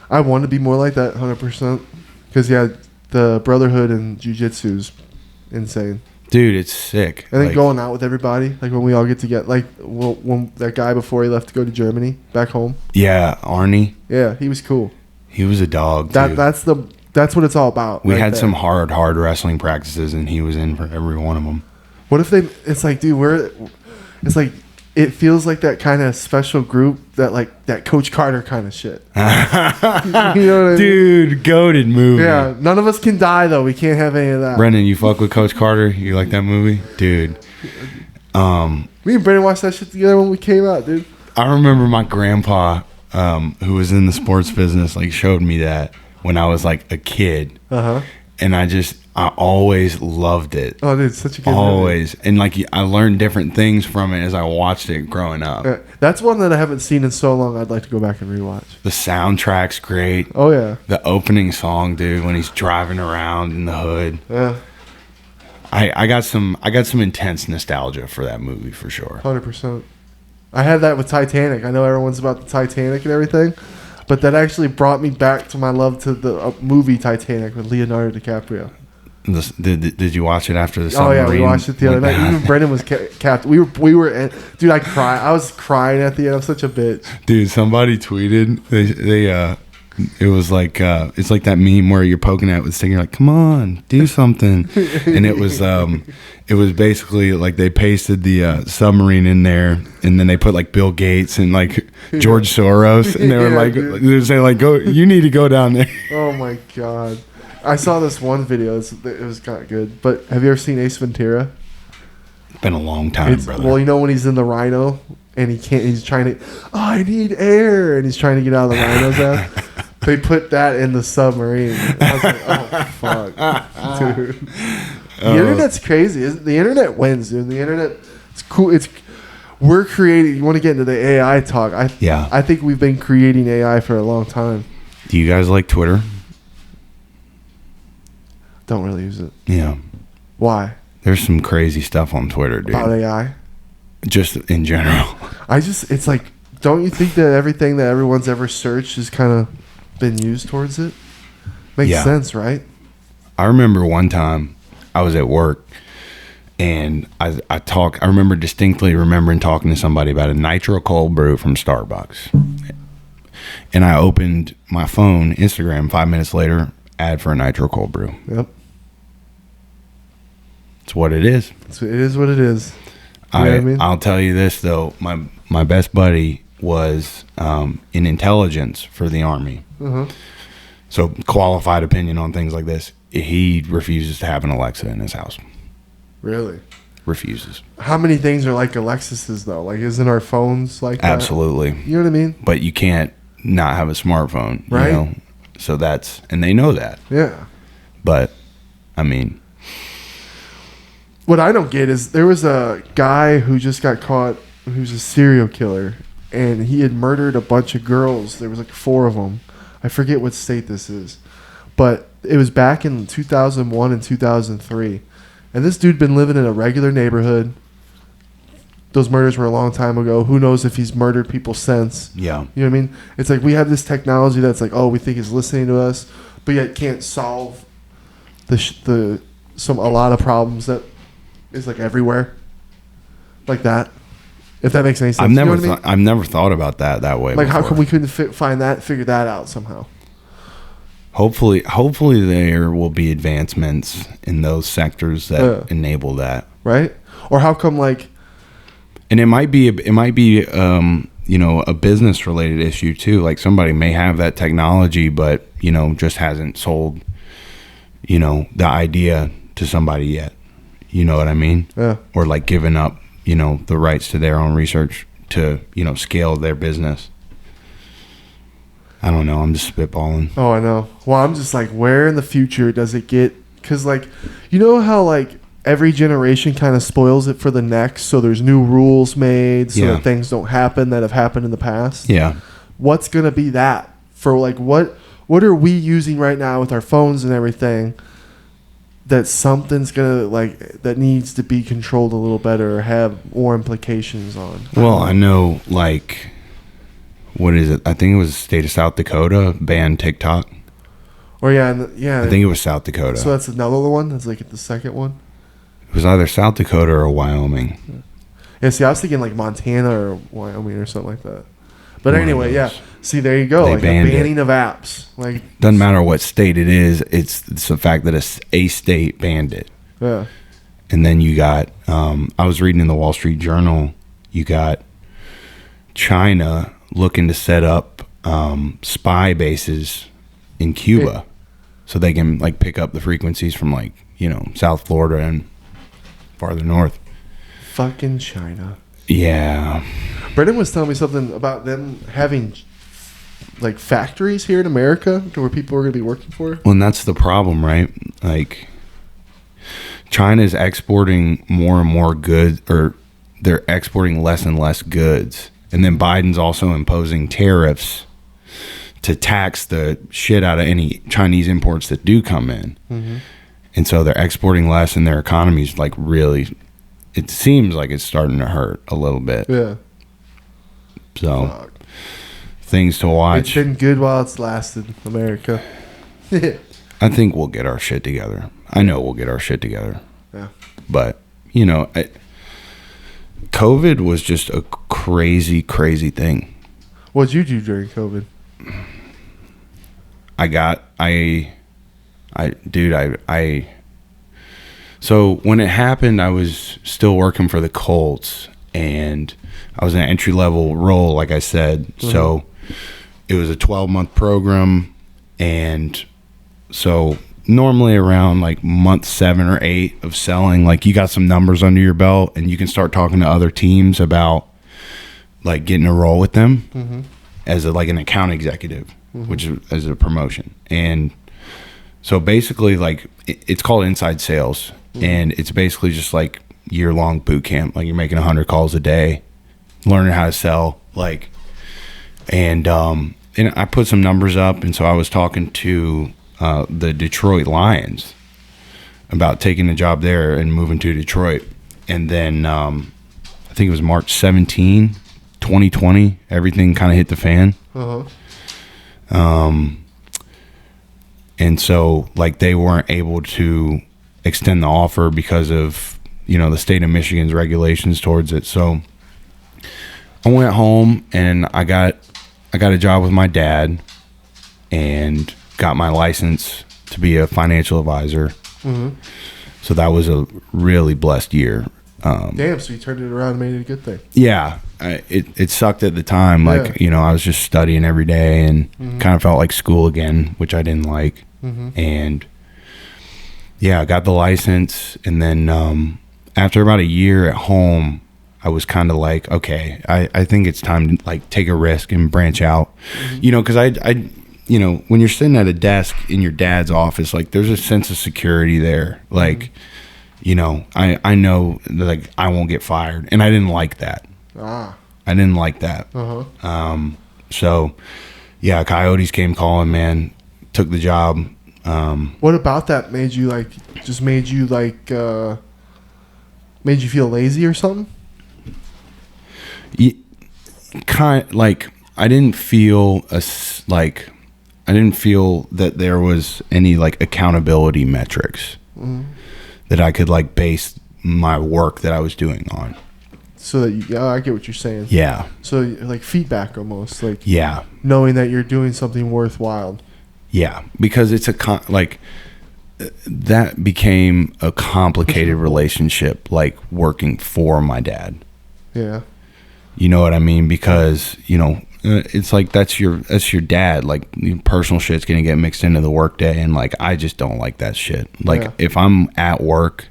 I want to be more like that 100%. Because, the brotherhood in jiu-jitsu's insane. Dude, it's sick. And then going out with everybody, like when we all get together, like when that guy before he left to go to Germany back home. Yeah, Arnie. Yeah, he was cool. He was a dog. That's what it's all about. We had some hard wrestling practices, and he was in for every one of them. What if it's like, dude, it's like it feels like that kind of special group that Coach Carter kind of shit. You know what I mean? Dude, goated movie. Yeah, none of us can die though. We can't have any of that. Brendan, you fuck with Coach Carter? You like that movie, dude? Me and Brendan watched that shit together when we came out, dude. I remember my grandpa, who was in the sports business, like showed me that when I was like a kid. and I always loved it. Oh, dude, it's such a good always movie. And like I learned different things from it as I watched it growing up. That's one that I haven't seen in so long. I'd like to go back and rewatch. The soundtrack's great. Oh yeah, the opening song, dude, when he's driving around in the hood. Yeah, I got some intense nostalgia for that movie for sure. 100%. I had that with Titanic. I know everyone's about the Titanic and everything, but that actually brought me back to my love to the movie Titanic with Leonardo DiCaprio. Did you watch it after the submarine? Oh yeah, we watched it the other night. Even Brendan was captain. We were dude. I cried. I was crying at the end. I'm such a bitch. Dude, somebody tweeted it was like it's like that meme where you're poking at with stick. You're like, come on, do something. And it was basically like they pasted the submarine in there, and then they put like Bill Gates and like George Soros, and they were they were saying like, go, you need to go down there. Oh my god. I saw this one video. It was kind of good. But have you ever seen Ace Ventura? It's been a long time, brother. Well, you know when he's in the rhino and he's trying to, I need air, and he's trying to get out of the rhino's ass. They put that in the submarine. I was like, oh fuck, dude. The internet's crazy. The internet wins, dude. The internet, it's cool. We're creating. You want to get into the AI talk? I think we've been creating AI for a long time. Do you guys like Twitter? Don't really use it. Yeah. Why? There's some crazy stuff on Twitter, dude. About AI? Just in general. It's like, don't you think that everything that everyone's ever searched has kind of been used towards it? Makes sense, right? I remember one time I was at work and I remember distinctly remembering talking to somebody about a nitro cold brew from Starbucks. And I opened my phone, Instagram, 5 minutes later, ad for a nitro cold brew. Yep. It's what it is. It is what it is. You know what I mean? I'll tell you this though, my best buddy was in intelligence for the Army. Uh-huh. So qualified opinion on things like this. He refuses to have an Alexa in his house. Really? Refuses. How many things are like Alexis's though? Like, isn't our phones like that? Absolutely. You know what I mean? But you can't not have a smartphone, right? You know? So and they know that. Yeah. But I mean, what I don't get is there was a guy who just got caught who's a serial killer, and he had murdered a bunch of girls. There was like 4 of them. I forget what state this is, but it was back in 2001 and 2003. And this dude been living in a regular neighborhood. Those murders were a long time ago. Who knows if he's murdered people since? Yeah. You know what I mean? It's like we have this technology that's like, oh, we think is listening to us, but yet can't solve a lot of problems that is like everywhere, like that. If that makes any sense. I've never thought about that way. Like, before. how come we couldn't figure that out somehow? Hopefully there will be advancements in those sectors that enable that. Right? Or how come like? And it might be a business related issue too. Like somebody may have that technology, but just hasn't sold, the idea to somebody yet. You know what I mean? Yeah. Or like given up, the rights to their own research to, scale their business. I don't know. I'm just spitballing. Oh, I know. Well, I'm just like, where in the future does it get? Because like, you know how like every generation kind of spoils it for the next, so there's new rules made so that things don't happen that have happened in the past. Yeah. What's gonna be that for? Like, what are we using right now with our phones and everything that something's gonna like that needs to be controlled a little better or have more implications on? Well, I know like, what is it? I think it was the state of South Dakota banned TikTok. Or I think it was South Dakota. So that's another one. That's like the second one. It was either South Dakota or Wyoming. Yeah, see, I was thinking like Montana or Wyoming or something like that. But anyway, yeah. See, there you go. They like the banning of apps. Like, doesn't matter what state it is. It's the fact that a state banned it. Yeah. And then you got, I was reading in the Wall Street Journal, you got China looking to set up spy bases in Cuba so they can like pick up the frequencies from like, South Florida and farther north. Fucking China. Yeah. Brendan was telling me something about them having like factories here in America to where people are going to be working for? Well, and that's the problem, right? Like, China is exporting more and more goods, or they're exporting less and less goods. And then Biden's also imposing tariffs to tax the shit out of any Chinese imports that do come in. Mm-hmm. And so they're exporting less, and their economy's like really, it seems like it's starting to hurt a little bit. Yeah. So, things to watch. It's been good while it's lasted, America. I think we'll get our shit together. I know we'll get our shit together. Yeah. But, you know, COVID was just a crazy, crazy thing. What'd you do during COVID? So when it happened, I was still working for the Colts, and I was in an entry-level role, like I said. Mm-hmm. So it was a 12-month program, and so normally around like month 7 or 8 of selling, like you got some numbers under your belt, and you can start talking to other teams about like getting a role with them mm-hmm. as like an account executive, mm-hmm. which is a promotion. And so basically, like it's called inside sales, mm-hmm. and it's basically just like year-long boot camp. Like you're making 100 calls a day, learning how to sell, like, and I put some numbers up, and so I was talking to the Detroit Lions about taking a job there and moving to Detroit. And then I think it was March 17, 2020, everything kind of hit the fan. Uh-huh. And so like they weren't able to extend the offer because of, you know, the state of Michigan's regulations towards it. So I went home and I got a job with my dad and got my license to be a financial advisor. Mm-hmm. So that was a really blessed year. Damn, so you turned it around and made it a good thing. Yeah. It sucked at the time. Like, you know, I was just studying every day and mm-hmm. kind of felt like school again, which I didn't like. Mm-hmm. And yeah, I got the license. And then after about a year at home, I was kind of like, okay, I think it's time to like take a risk and branch out, mm-hmm. you know, because I you know, when you're sitting at a desk in your dad's office, like there's a sense of security there. Like, mm-hmm. you know, I know that, like I won't get fired, and I didn't like that. I didn't like that. Uh-huh. So yeah, Coyotes came calling, man, took the job. What about that made you feel lazy or something? Kind like I didn't feel that there was any like accountability metrics mm-hmm. that I could like base my work that I was doing on. So that I get what you're saying. Yeah. So like feedback almost, like yeah, knowing that you're doing something worthwhile. Yeah, because it's that became a complicated relationship, like working for my dad. Yeah. You know what I mean? Because, you know, it's like that's your dad. Like personal shit's gonna get mixed into the work day, and like I just don't like that shit. Like if I'm at work,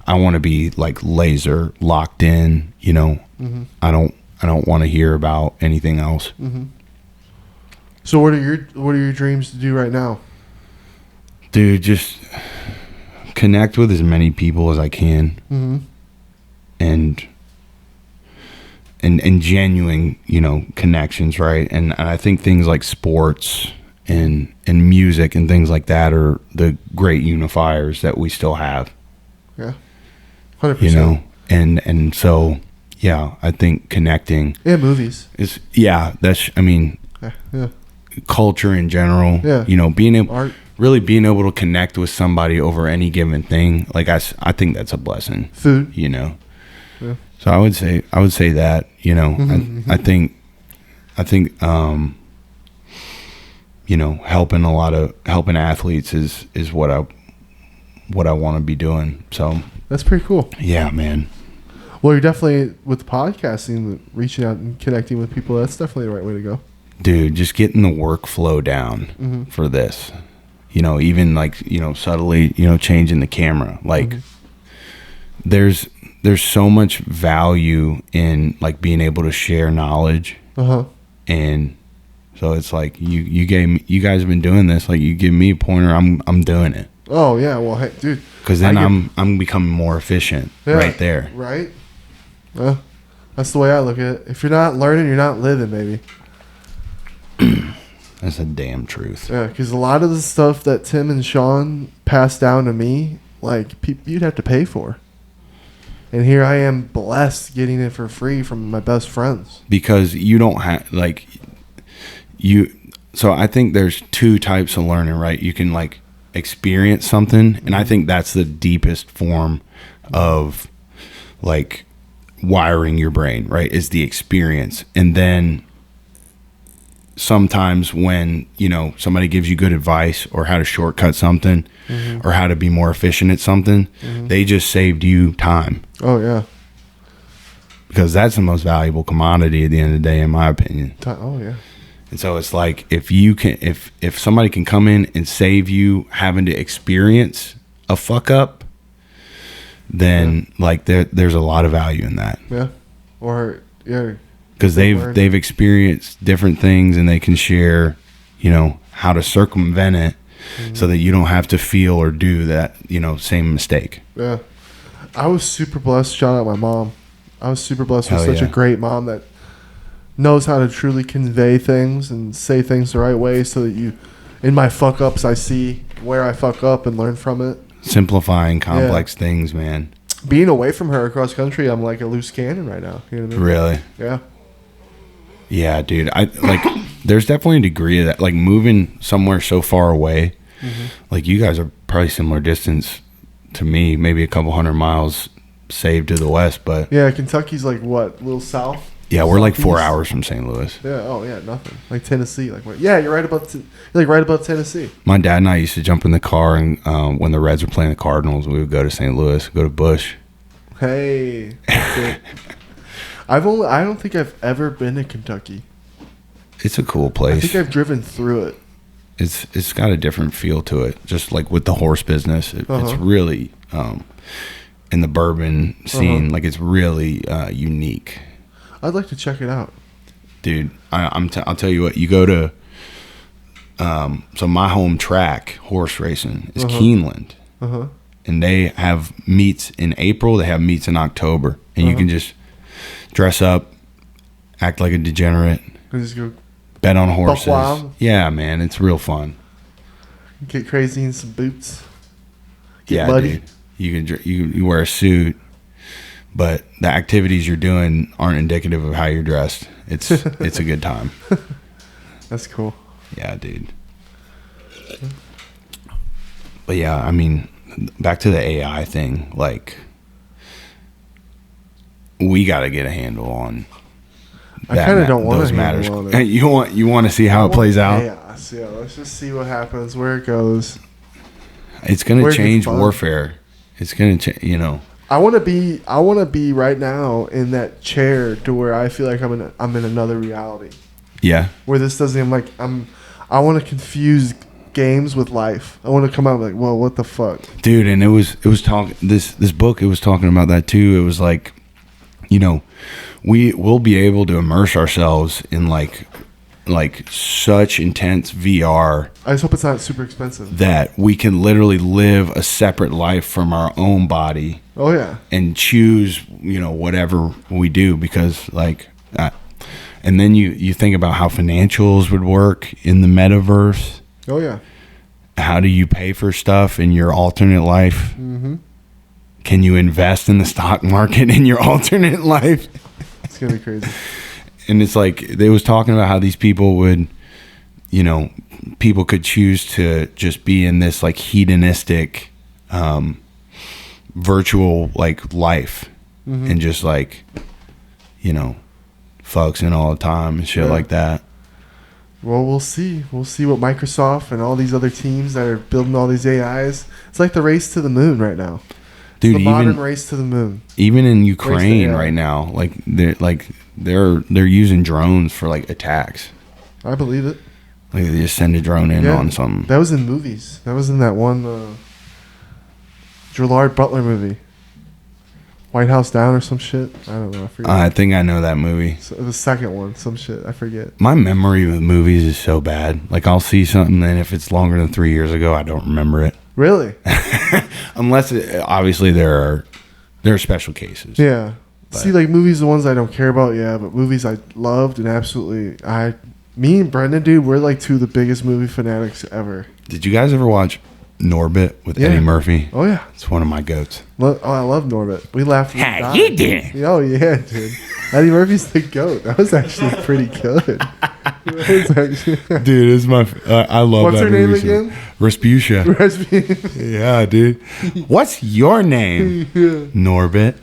I want to be like laser locked in. You know, mm-hmm. I don't want to hear about anything else. Mm-hmm. So what are your dreams to do right now? Dude, just connect with as many people as I can, mm-hmm. and genuine, you know, connections, right? And I think things like sports and music and things like that are the great unifiers that we still have. Yeah, 100%. You know, and so yeah, I think connecting. Yeah, movies is I mean, yeah. Culture in general. Yeah, you know, really being able to connect with somebody over any given thing, like I think that's a blessing. Food, you know. Yeah. So I would say that, you know, mm-hmm. I think you know, helping athletes is what I want to be doing. So that's pretty cool. Yeah, man. Well, you're definitely with podcasting, reaching out and connecting with people. That's definitely the right way to go. Dude, just getting the workflow down mm-hmm. for this, you know, even like, you know, subtly, you know, changing the camera, like mm-hmm. there's so much value in like being able to share knowledge uh-huh. and So it's like you guys have been doing this. Like you give me a pointer, I'm doing it. Oh yeah, well hey, dude. Because then I'm becoming more efficient right there. Right. Well, that's the way I look at it. If you're not learning, you're not living, baby. That's the damn truth. Yeah, because a lot of the stuff that Tim and Sean passed down to me, like you'd have to pay for. And here I am blessed getting it for free from my best friends. Because you don't have so I think there's two types of learning, right? You can like experience something, and I think that's the deepest form of like wiring your brain, right? Is the experience. And then sometimes when somebody gives you good advice or how to shortcut something or how to be more efficient at something, they just saved you time. Oh yeah, because that's the most valuable commodity at the end of the day, in my opinion. Oh yeah. And so it's like if somebody can come in and save you having to experience a fuck up, then like there's a lot of value in that. Yeah. Or yeah. Because they've experienced different things, and they can share, how to circumvent it so that you don't have to feel or do that, same mistake. Yeah. I was super blessed. Shout out my mom. I was super blessed with such a great mom that knows how to truly convey things and say things the right way, so that in my fuck ups, I see where I fuck up and learn from it. Simplifying complex things, man. Being away from her across country, I'm like a loose cannon right now. You know what I mean? Really? Yeah. Yeah, dude. I like. There's definitely a degree of that. Like moving somewhere so far away. Like you guys are probably similar distance to me, maybe a couple 100 miles saved to the west, but yeah, Kentucky's like what, a little south? Yeah, we're like 4 hours from St. Louis. Yeah. Oh yeah, nothing. Like Tennessee. Like what? Yeah, you're right about. You're like right above Tennessee. My dad and I used to jump in the car, and when the Reds were playing the Cardinals, we would go to St. Louis, go to Busch. Hey. I don't think I've ever been to Kentucky. It's a cool place. I think I've driven through it. It's got a different feel to it. Just like with the horse business, it's really in the bourbon scene. Like it's really unique. I'd like to check it out, dude. I'll tell you what. You go to so my home track horse racing is Keeneland, and they have meets in April. They have meets in October, and you can just dress up, act like a degenerate, just go bet on horses. Buck wild. Yeah, man, it's real fun. Get crazy in some boots. Get muddy. Dude. You wear a suit, but the activities you're doing aren't indicative of how you're dressed. It's a good time. That's cool. Yeah, dude. But yeah, I mean, back to the AI thing, like we got to get a handle on I kind of don't want those to matters. On it. You want to see how it plays out? Chaos. Yeah, let's just see what happens, where it goes. It's going to change warfare. It's going to I want to be right now in that chair to where I feel like I'm in another reality. Yeah. Where this doesn't I want to confuse games with life. I want to come out like, well, what the fuck, dude? And it was talking this book. It was talking about that too. It was like, we will be able to immerse ourselves in like such intense VR. I just hope it's not super expensive. That we can literally live a separate life from our own body. Oh yeah. And choose, whatever we do, because and then you think about how financials would work in the metaverse. Oh yeah. How do you pay for stuff in your alternate life? Mm-hmm. Can you invest in the stock market in your alternate life? It's gonna be crazy. And it's like they was talking about how these people would, people could choose to just be in this like hedonistic, virtual like life, and just like, fucks in all the time and shit like that. Well, we'll see. We'll see what Microsoft and all these other teams that are building all these AIs. It's like the race to the moon right now. Dude, the modern race to the moon. Even in Ukraine right now, they're using drones for like attacks. I believe it. Like they just send a drone in on something. That was in movies. That was in that one Gerard Butler movie. White House Down or some shit. I don't know. I forget. I think I know that movie. So the second one, some shit. I forget. My memory with movies is so bad. Like, I'll see something, and if it's longer than 3 years ago, I don't remember it. Really? Unless, obviously, there are special cases. Yeah. But. See, like, movies, the ones I don't care about, yeah, but movies I loved and absolutely, me and Brendan, dude, we're like two of the biggest movie fanatics ever. Did you guys ever watch Norbit with Eddie Murphy? Oh, yeah. It's one of my goats. I love Norbit. We laughed. How you doing? Oh, yeah, dude. Eddie Murphy's the goat. That was actually pretty good. Dude, it's my. I love What's that her name movie. again? Respucia. Yeah, dude. What's your name? Norbit.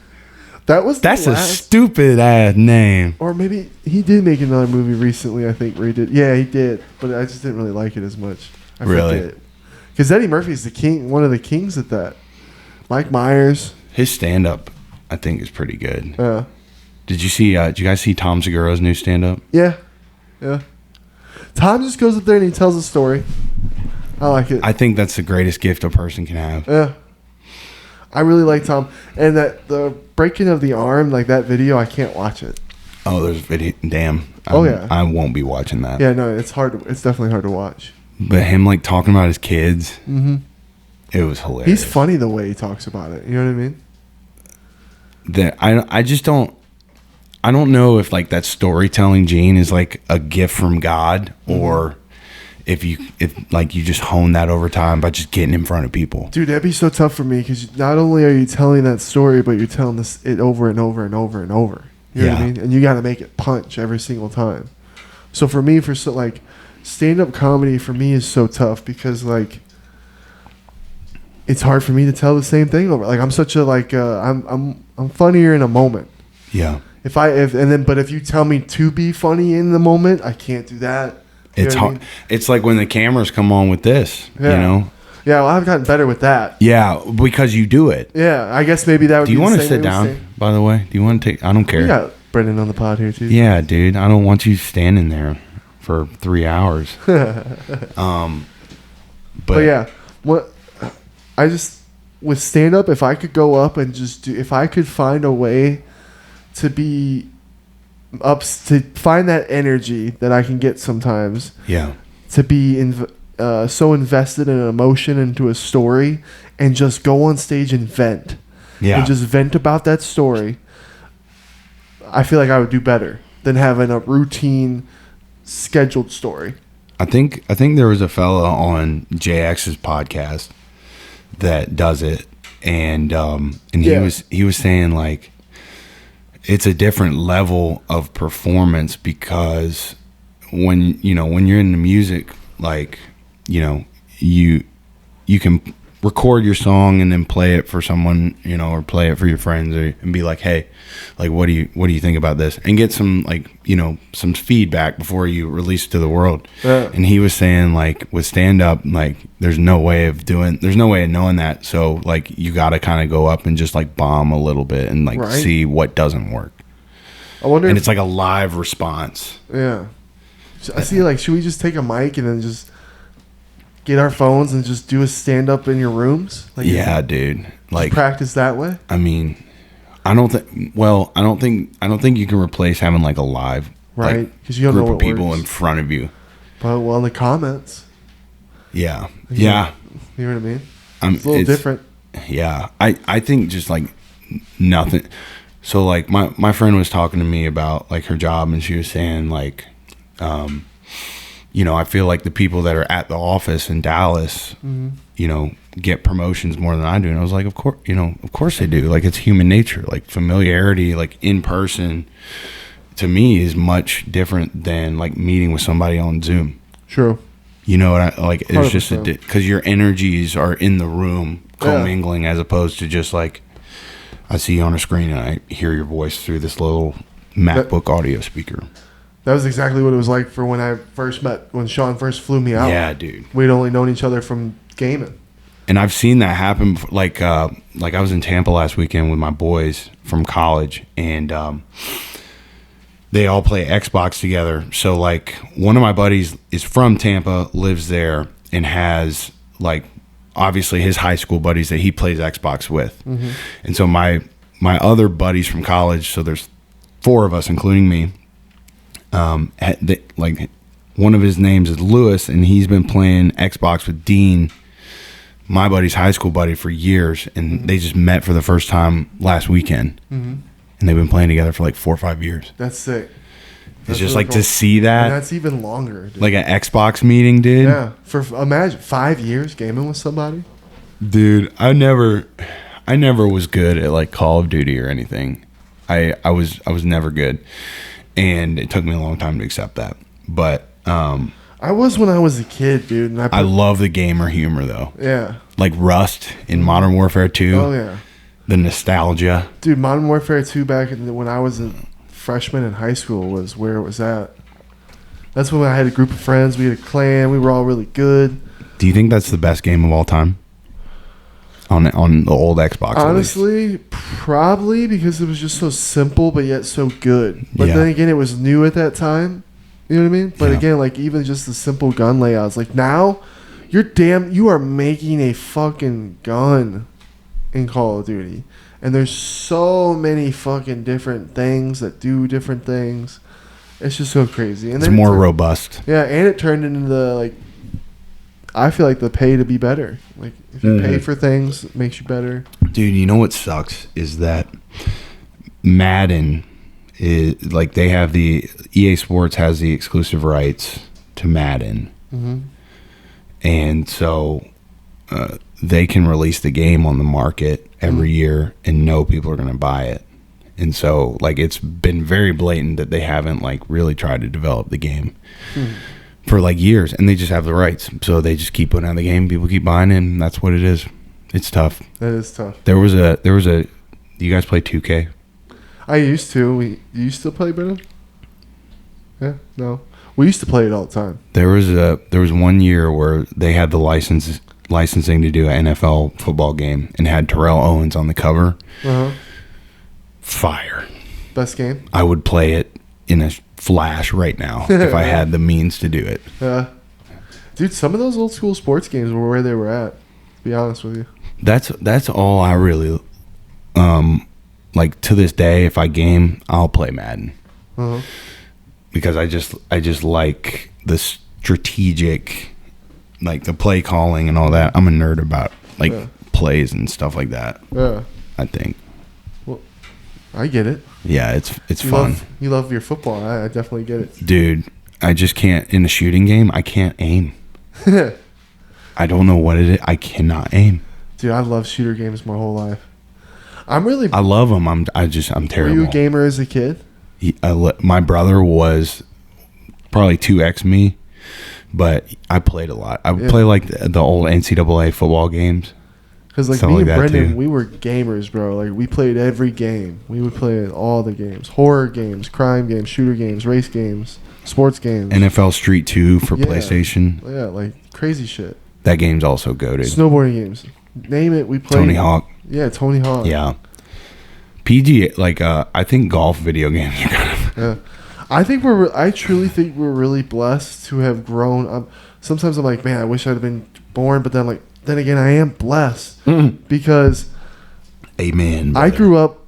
That's a stupid ass name. Or maybe he did make another movie recently, I think, where he did. Yeah, he did. But I just didn't really like it as much. Really? Because Eddie Murphy's the king, one of the kings at that. Mike Myers. His stand-up, I think, is pretty good. Yeah. Did you guys see Tom Segura's new stand-up? Yeah. Yeah. Tom just goes up there and he tells a story. I like it. I think that's the greatest gift a person can have. Yeah. I really like Tom. And the breaking of the arm, like that video, I can't watch it. Oh, there's video. Damn. Yeah. I won't be watching that. Yeah, no, it's hard. It's definitely hard to watch. But him, like, talking about his kids, it was hilarious. He's funny the way he talks about it. You know what I mean? I just don't. I don't know if, like, that storytelling gene is like a gift from God, or if you just hone that over time by just getting in front of people. Dude, that'd be so tough for me because not only are you telling that story, but you're telling it over and over and over and over. You know what I mean? And you got to make it punch every single time. So for me, stand-up comedy for me is so tough because, like, it's hard for me to tell the same thing over. Like, I'm such a I'm funnier in a moment. Yeah. But if you tell me to be funny in the moment, I can't do that. It's hard. I mean? It's like when the cameras come on with this, you know? Yeah, well, I've gotten better with that. Yeah, because you do it. Yeah, I guess maybe that would be the same. Do you want to sit down, by the way? Do you want to take... I don't care. We got Brendan on the pod here, too. Yeah, dude. I don't want you standing there for 3 hours. But yeah, with stand-up, if I could go up and if I could find a way to be up, to find that energy that I can get sometimes. Yeah. To be so invested in an emotion into a story and just go on stage and vent. Yeah. And just vent about that story. I feel like I would do better than having a routine scheduled story. I think there was a fella on JX's podcast that does it, and he was saying, like, it's a different level of performance because when you're in the music, like, you can record your song and then play it for someone, or play it for your friends, and be like, hey, like, what do you think about this, and get some, like, some feedback before you release it to the world. And he was saying, like, with stand up, like, there's no way of knowing that, so, like, you gotta kind of go up and just, like, bomb a little bit and, like, see what doesn't work. I wonder, and it's like a live response. Yeah, I see. Like, should we just take a mic and then just get our phones and just do a stand up in your rooms? Like, yeah, dude. Like, practice that way. I mean, I don't think you can replace having, like, a live, right? Because you don't group know of people works in front of you. But in the comments. Yeah. You know what I mean? It's a little different. Yeah, I think just, like, nothing. So, like, my friend was talking to me about, like, her job, and she was saying, like, I feel like the people that are at the office in Dallas, get promotions more than I do. And I was like, of course they do. Like, it's human nature. Like, familiarity, like, in person, to me, is much different than, like, meeting with somebody on Zoom. True. You know what I like? It's 100%. just because your energies are in the room commingling, as opposed to just, like, I see you on a screen and I hear your voice through this little MacBook audio speaker. That was exactly what it was like for when Sean first flew me out. Yeah, dude. We'd only known each other from gaming. And I've seen that happen. Like I was in Tampa last weekend with my boys from college, and they all play Xbox together. So, like, one of my buddies is from Tampa, lives there, and has, like, obviously his high school buddies that he plays Xbox with. Mm-hmm. And so my my other buddies from college, so there's 4 of us, including me. Like one of his names is Lewis, and he's been playing Xbox with Dean, my buddy's high school buddy, for years, and they just met for the first time last weekend, and they've been playing together for like 4 or 5 years. That's sick. It's just like to see that. And that's even longer, dude. Like an Xbox meeting, dude. Yeah. Imagine 5 years gaming with somebody. Dude, I never was good at like Call of Duty or anything. I was never good, and it took me a long time to accept that. But I was when I was a kid, dude. And I love the gamer humor though. Yeah. Like Rust in Modern Warfare 2. Oh yeah. The nostalgia. Dude, Modern Warfare 2 when I was a freshman in high school was where it was at. That's when I had a group of friends. We had a clan. We were all really good. Do you think that's the best game of all time? On the old Xbox, honestly, probably, because it was just so simple but yet so good. But then again, it was new at that time. You know what I mean? But again, like even just the simple gun layouts. Like now, you are making a fucking gun in Call of Duty, and there's so many fucking different things that do different things. It's just so crazy. And it's more robust. Yeah, and it turned into the like. I feel like the pay to be better. Like if you pay for things, it makes you better. Dude, you know what sucks is that Madden is like they have the EA Sports has the exclusive rights to Madden, and so they can release the game on the market every year and know people are going to buy it. And so like it's been very blatant that they haven't like really tried to develop the game. For like years, and they just have the rights, so they just keep putting out the game. People keep buying it, and that's what it is. It's tough. That is tough. There was a. You guys play 2K? I used to. You still play, Brendan? Yeah, no. We used to play it all the time. There was 1 year where they had the licensing to do an NFL football game, and had Terrell Owens on the cover. Fire. Best game. I would play it in a flash right now if I had the means to do it. Yeah, dude, some of those old school sports games were where they were at, to be honest with you. That's all I really like to this day. If I game, I'll play Madden because I just like the strategic, like the play calling and all that. I'm a nerd about like plays and stuff like that. Yeah, I think. Well, I get it. Yeah, it's fun. You love your football. I definitely get it. Dude, I just can't, in a shooting game, I can't aim. I don't know what it is. I cannot aim. Dude, I love shooter games my whole life. I love them. I'm terrible. Were you a gamer as a kid? My brother was probably 2x me, but I played a lot. I would play like the old NCAA football games. Because like me and Brendan, we were gamers, bro. Like we played every game. We would play all the games: horror games, crime games, shooter games, race games, sports games. NFL Street 2 for PlayStation. Yeah, like crazy shit. That game's also goated. Snowboarding games, name it. We played. Tony Hawk. Yeah, Tony Hawk. Yeah. PGA, like I think golf video games are kind of. Yeah, I truly think we're really blessed to have grown. Sometimes I'm like, man, I wish I'd have been born, but then again, I am blessed because amen. I grew up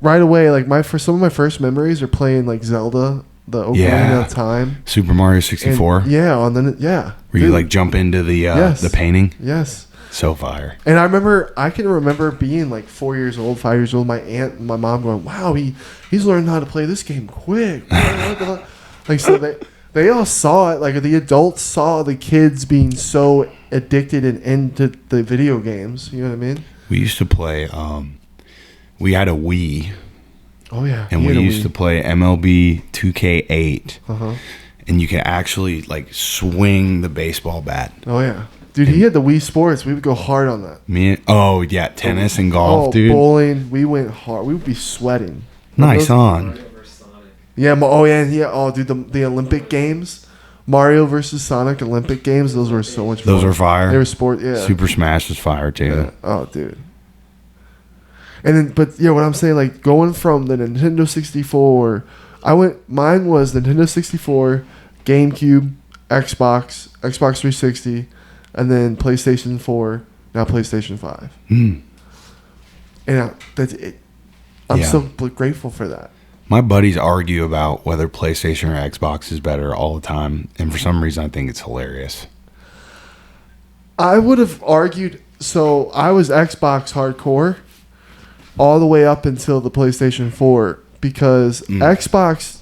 right away. Like some of my first memories are playing like Zelda, the Ocarina of Time, Super Mario 64. And, where you like jump into the painting. Yes. So fire. And I can remember being like 4 years old, 5 years old. My aunt and my mom going, "Wow, he's learned how to play this game quick." Like so they all saw it. Like the adults saw the kids being so addicted and into the video games. You know what I mean? We used to play. We had a Wii. Oh yeah. And we used to play MLB 2K8. And you can actually like swing the baseball bat. Oh yeah. Dude, he had the Wii Sports. We would go hard on that. Tennis and golf, dude. Bowling. We went hard. We would be sweating. Nice on. Yeah. Oh, dude, the Olympic Games, Mario versus Sonic Olympic Games. Those were so much fun. Those were fire. They were sport. Yeah. Super Smash was fire too. Yeah. Oh, dude. And then, but yeah, what I'm saying, like going from the Nintendo 64, mine was Nintendo 64, GameCube, Xbox 360. And then PlayStation 4, now PlayStation 5. And that's it. I'm so grateful for that. My buddies argue about whether PlayStation or Xbox is better all the time, and for some reason I think it's hilarious. I would have argued, so I was Xbox hardcore all the way up until the PlayStation 4 because Xbox,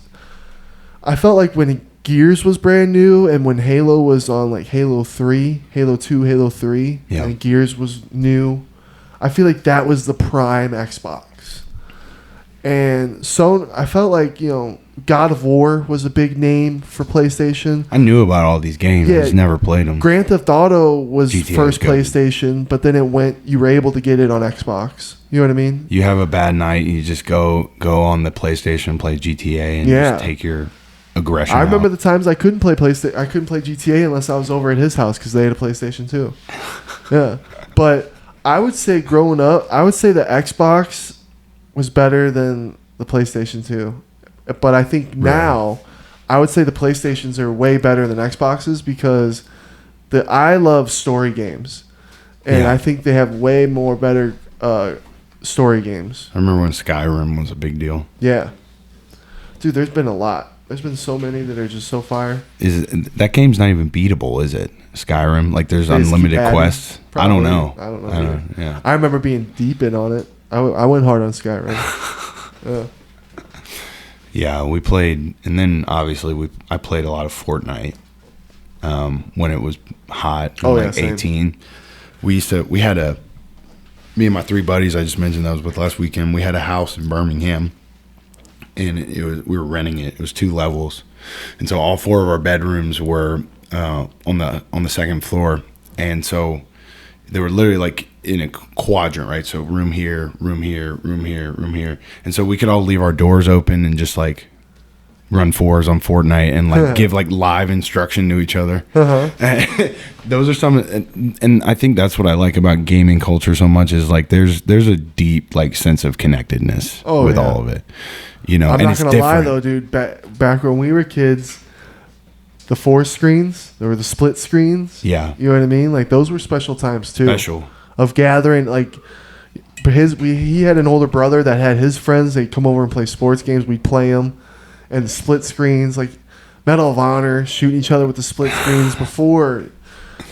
I felt like when Gears was brand new and when Halo was on like Halo 3, Halo 2, Halo 3, and Gears was new, I feel like that was the prime Xbox. And so I felt like, God of War was a big name for PlayStation. I knew about all these games. I just never played them. Grand Theft Auto was GTA first was good. PlayStation, but then you were able to get it on Xbox. You know what I mean? You have a bad night, you just go on the PlayStation and play GTA and just take your aggression I remember out. the times I couldn't play PlayStation. I couldn't play GTA unless I was over at his house because they had a PlayStation 2. Yeah. But I would say growing up, I would say the Xbox was better than the PlayStation 2. But I think now, I would say the PlayStations are way better than Xboxes because I love story games. And I think they have way more better story games. I remember when Skyrim was a big deal. Yeah. Dude, there's been a lot. There's been so many that are just so fire. That game's not even beatable, is it? Skyrim? Like there's unlimited quests? Probably. I don't know. I don't know. I remember being deep in on it. I went hard on Skyrim. Yeah, we played, and then obviously I played a lot of Fortnite when it was hot. Same. 18. We had me and my three buddies I just mentioned that I was with last weekend. We had a house in Birmingham, and we were renting it. It was 2 levels, and so all 4 of our bedrooms were on the second floor, and so they were literally like in a quadrant, right? So room here, room here, room here, room here. And so we could all leave our doors open and just like run 4s on Fortnite and like give like live instruction to each other. Those are some, and I think that's what I like about gaming culture so much is like there's a deep like sense of connectedness with all of it. I'm not going to lie though, dude. Back when we were kids, the 4 screens, there were the split screens. Yeah. You know what I mean? Like those were special times too. Special. Of gathering, like he had an older brother that had his friends. They'd come over and play sports games. We'd play them, and the split screens, like Medal of Honor, shooting each other with the split screens before.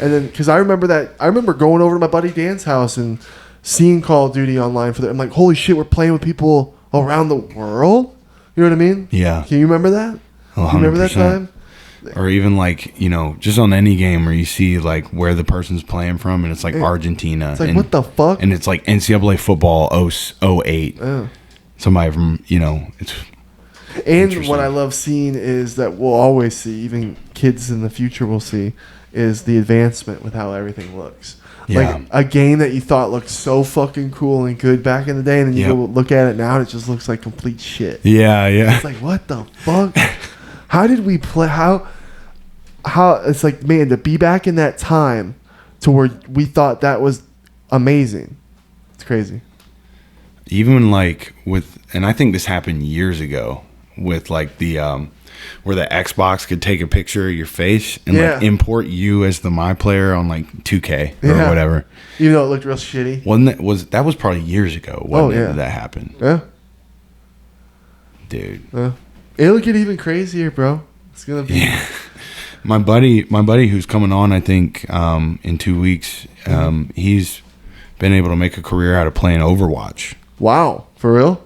And then, because I remember going over to my buddy Dan's house and seeing Call of Duty online for that. I'm like, holy shit, we're playing with people around the world. You know what I mean? Yeah. Can you remember that? 100%. You remember that time? Or even like, just on any game where you see like where the person's playing from and it's like Argentina. It's like, what the fuck? And it's like NCAA football 08. Yeah. Somebody from, it's. And what I love seeing is that we'll always see, even kids in the future will see, is the advancement with how everything looks. Yeah. Like a game that you thought looked so fucking cool and good back in the day, and then you go look at it now and it just looks like complete shit. Yeah. It's like, what the fuck? How did we play? How it's like, man, to be back in that time to where we thought that was amazing. It's crazy. Even like and I think this happened years ago with like the where the Xbox could take a picture of your face and like import you as the My Player on like 2K or whatever. Even though it looked real shitty. That was probably years ago. That happened? Yeah. Dude. It'll get even crazier, bro. It's gonna be. Yeah. My buddy who's coming on, I think, in 2 weeks, he's been able to make a career out of playing Overwatch. Wow, for real?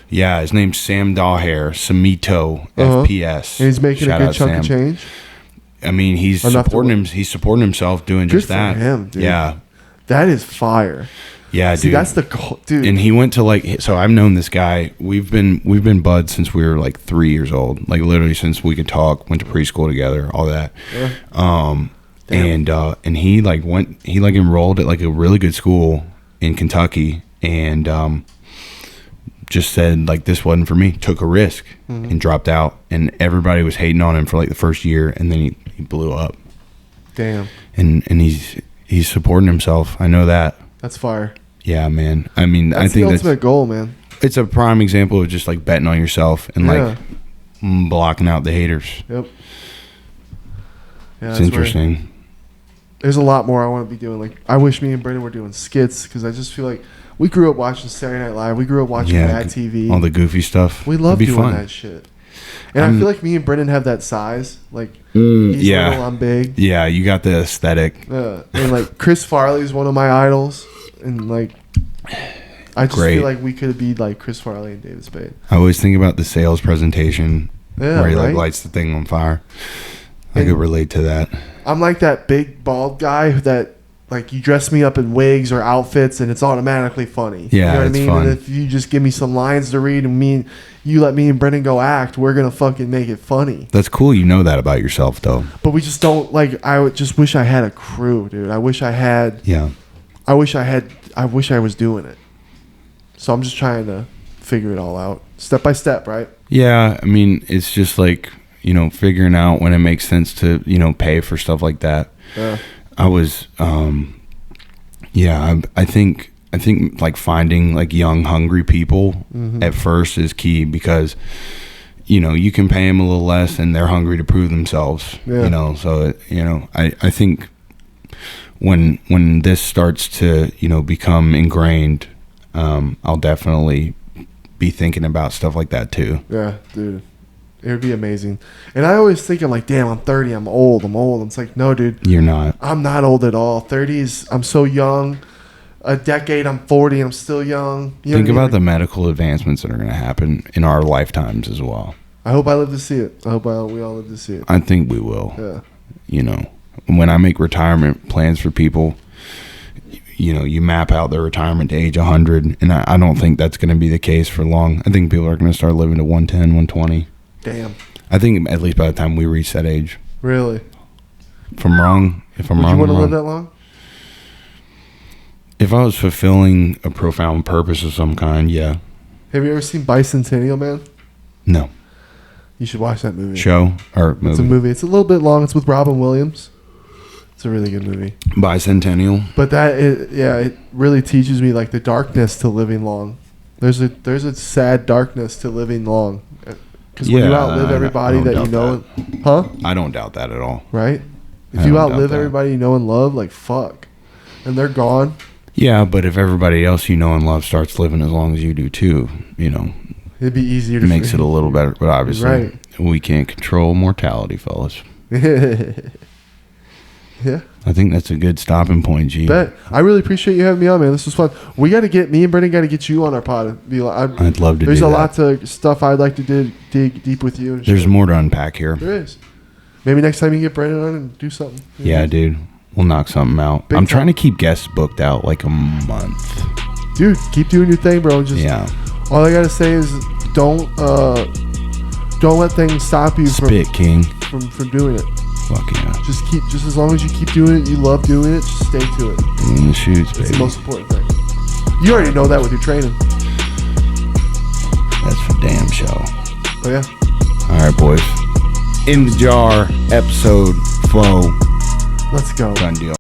Yeah, his name's Sam Dawhair, Samito FPS. And he's making a good chunk of change. I mean, he's supporting himself doing good just that. For him, dude. Yeah, that is fire. Yeah, See, dude. that's the goal, dude. And he went to so I've known this guy. We've been buds since we were like 3 years old. Like literally since we could talk. Went to preschool together. All that. Yeah. And he enrolled at like a really good school in Kentucky and just said like this wasn't for me. Took a risk and dropped out. And everybody was hating on him for like the first year, and then he blew up. Damn. And he's supporting himself. I know that. That's fire. Yeah, man. I mean, I think the ultimate goal, man. It's a prime example of just like betting on yourself and like blocking out the haters. Yep. Yeah, it's interesting. there's a lot more I want to be doing. Like, I wish me and Brendan were doing skits because I just feel like we grew up watching Saturday Night Live. We grew up watching Mad TV. All the goofy stuff. We love doing fun. that shit. And I feel like me and Brendan have that size. Like, he's little, I'm big. Yeah, you got the aesthetic. And, like, Chris Farley is one of my idols. And, like, I just feel like we could be like Chris Farley and David Spade. I always think about the sales presentation where he like lights the thing on fire. I could relate to that. I'm like that big bald guy that like you dress me up in wigs or outfits and it's automatically funny. Yeah, you know what I mean? Fun. And if you just give me some lines to read and you let me and Brendan go act, we're gonna fucking make it funny. That's cool. You know that about yourself though. But we just don't like. I would just wish I had a crew, dude. I wish I had. Yeah. I wish I was doing it. So I'm just trying to figure it all out step by step, right? Yeah, I mean, it's just like, you know, figuring out when it makes sense to, you know, pay for stuff like that. Yeah. I was, I think like finding like young, hungry people at first is key because, you know, you can pay them a little less and they're hungry to prove themselves, you know? So, you know, I think when this starts to, you know, become ingrained, I'll definitely be thinking about stuff like that too. Yeah, dude. It would be amazing. And I always think, I'm like, damn, I'm 30, I'm old. It's like, no, dude. You're not. I'm not old at all. 30s, I'm so young. A decade, I'm 40, I'm still young. Think about the medical advancements that are going to happen in our lifetimes as well. I hope I live to see it. I hope we all live to see it. I think we will. Yeah. You know, when I make retirement plans for people, you know, you map out their retirement to age 100, and I don't think that's going to be the case for long. I think people are going to start living to 110, 120. Damn. I think at least by the time we reach that age. Really? If I'm wrong, Would you want to live that long? If I was fulfilling a profound purpose of some kind, yeah. Have you ever seen Bicentennial Man? No. You should watch that movie. Show or movie? It's a movie. It's a little bit long. It's with Robin Williams. It's a really good movie. Bicentennial. But it really teaches me like the darkness to living long. There's a sad darkness to living long. Because when you outlive everybody that you know, huh? I don't doubt that at all. Right? If you outlive everybody you know and love, like fuck, and they're gone. Yeah, but if everybody else you know and love starts living as long as you do too, you know, it'd be easier to makes it a little better. But obviously, we can't control mortality, fellas. Yeah. I think that's a good stopping point, G. Bet. I really appreciate you having me on, man. This was fun. Me and Brendan got to get you on our pod. I'd love to do that. There's a lot of stuff I'd like to dig deep with you. There's more to unpack here. There is. Maybe next time you get Brendan on and do something. Yeah, dude. We'll knock something out. I'm trying to keep guests booked out like a month. Dude, keep doing your thing, bro. All I got to say is don't let things stop you from doing it. Fuck yeah. Just as long as you keep doing it, you love doing it, just stay to it. In the shoots, baby. It's the most important thing. You already know that with your training. That's for damn show. Oh yeah. All right, boys. In the jar, episode 4. Let's go. Done deal.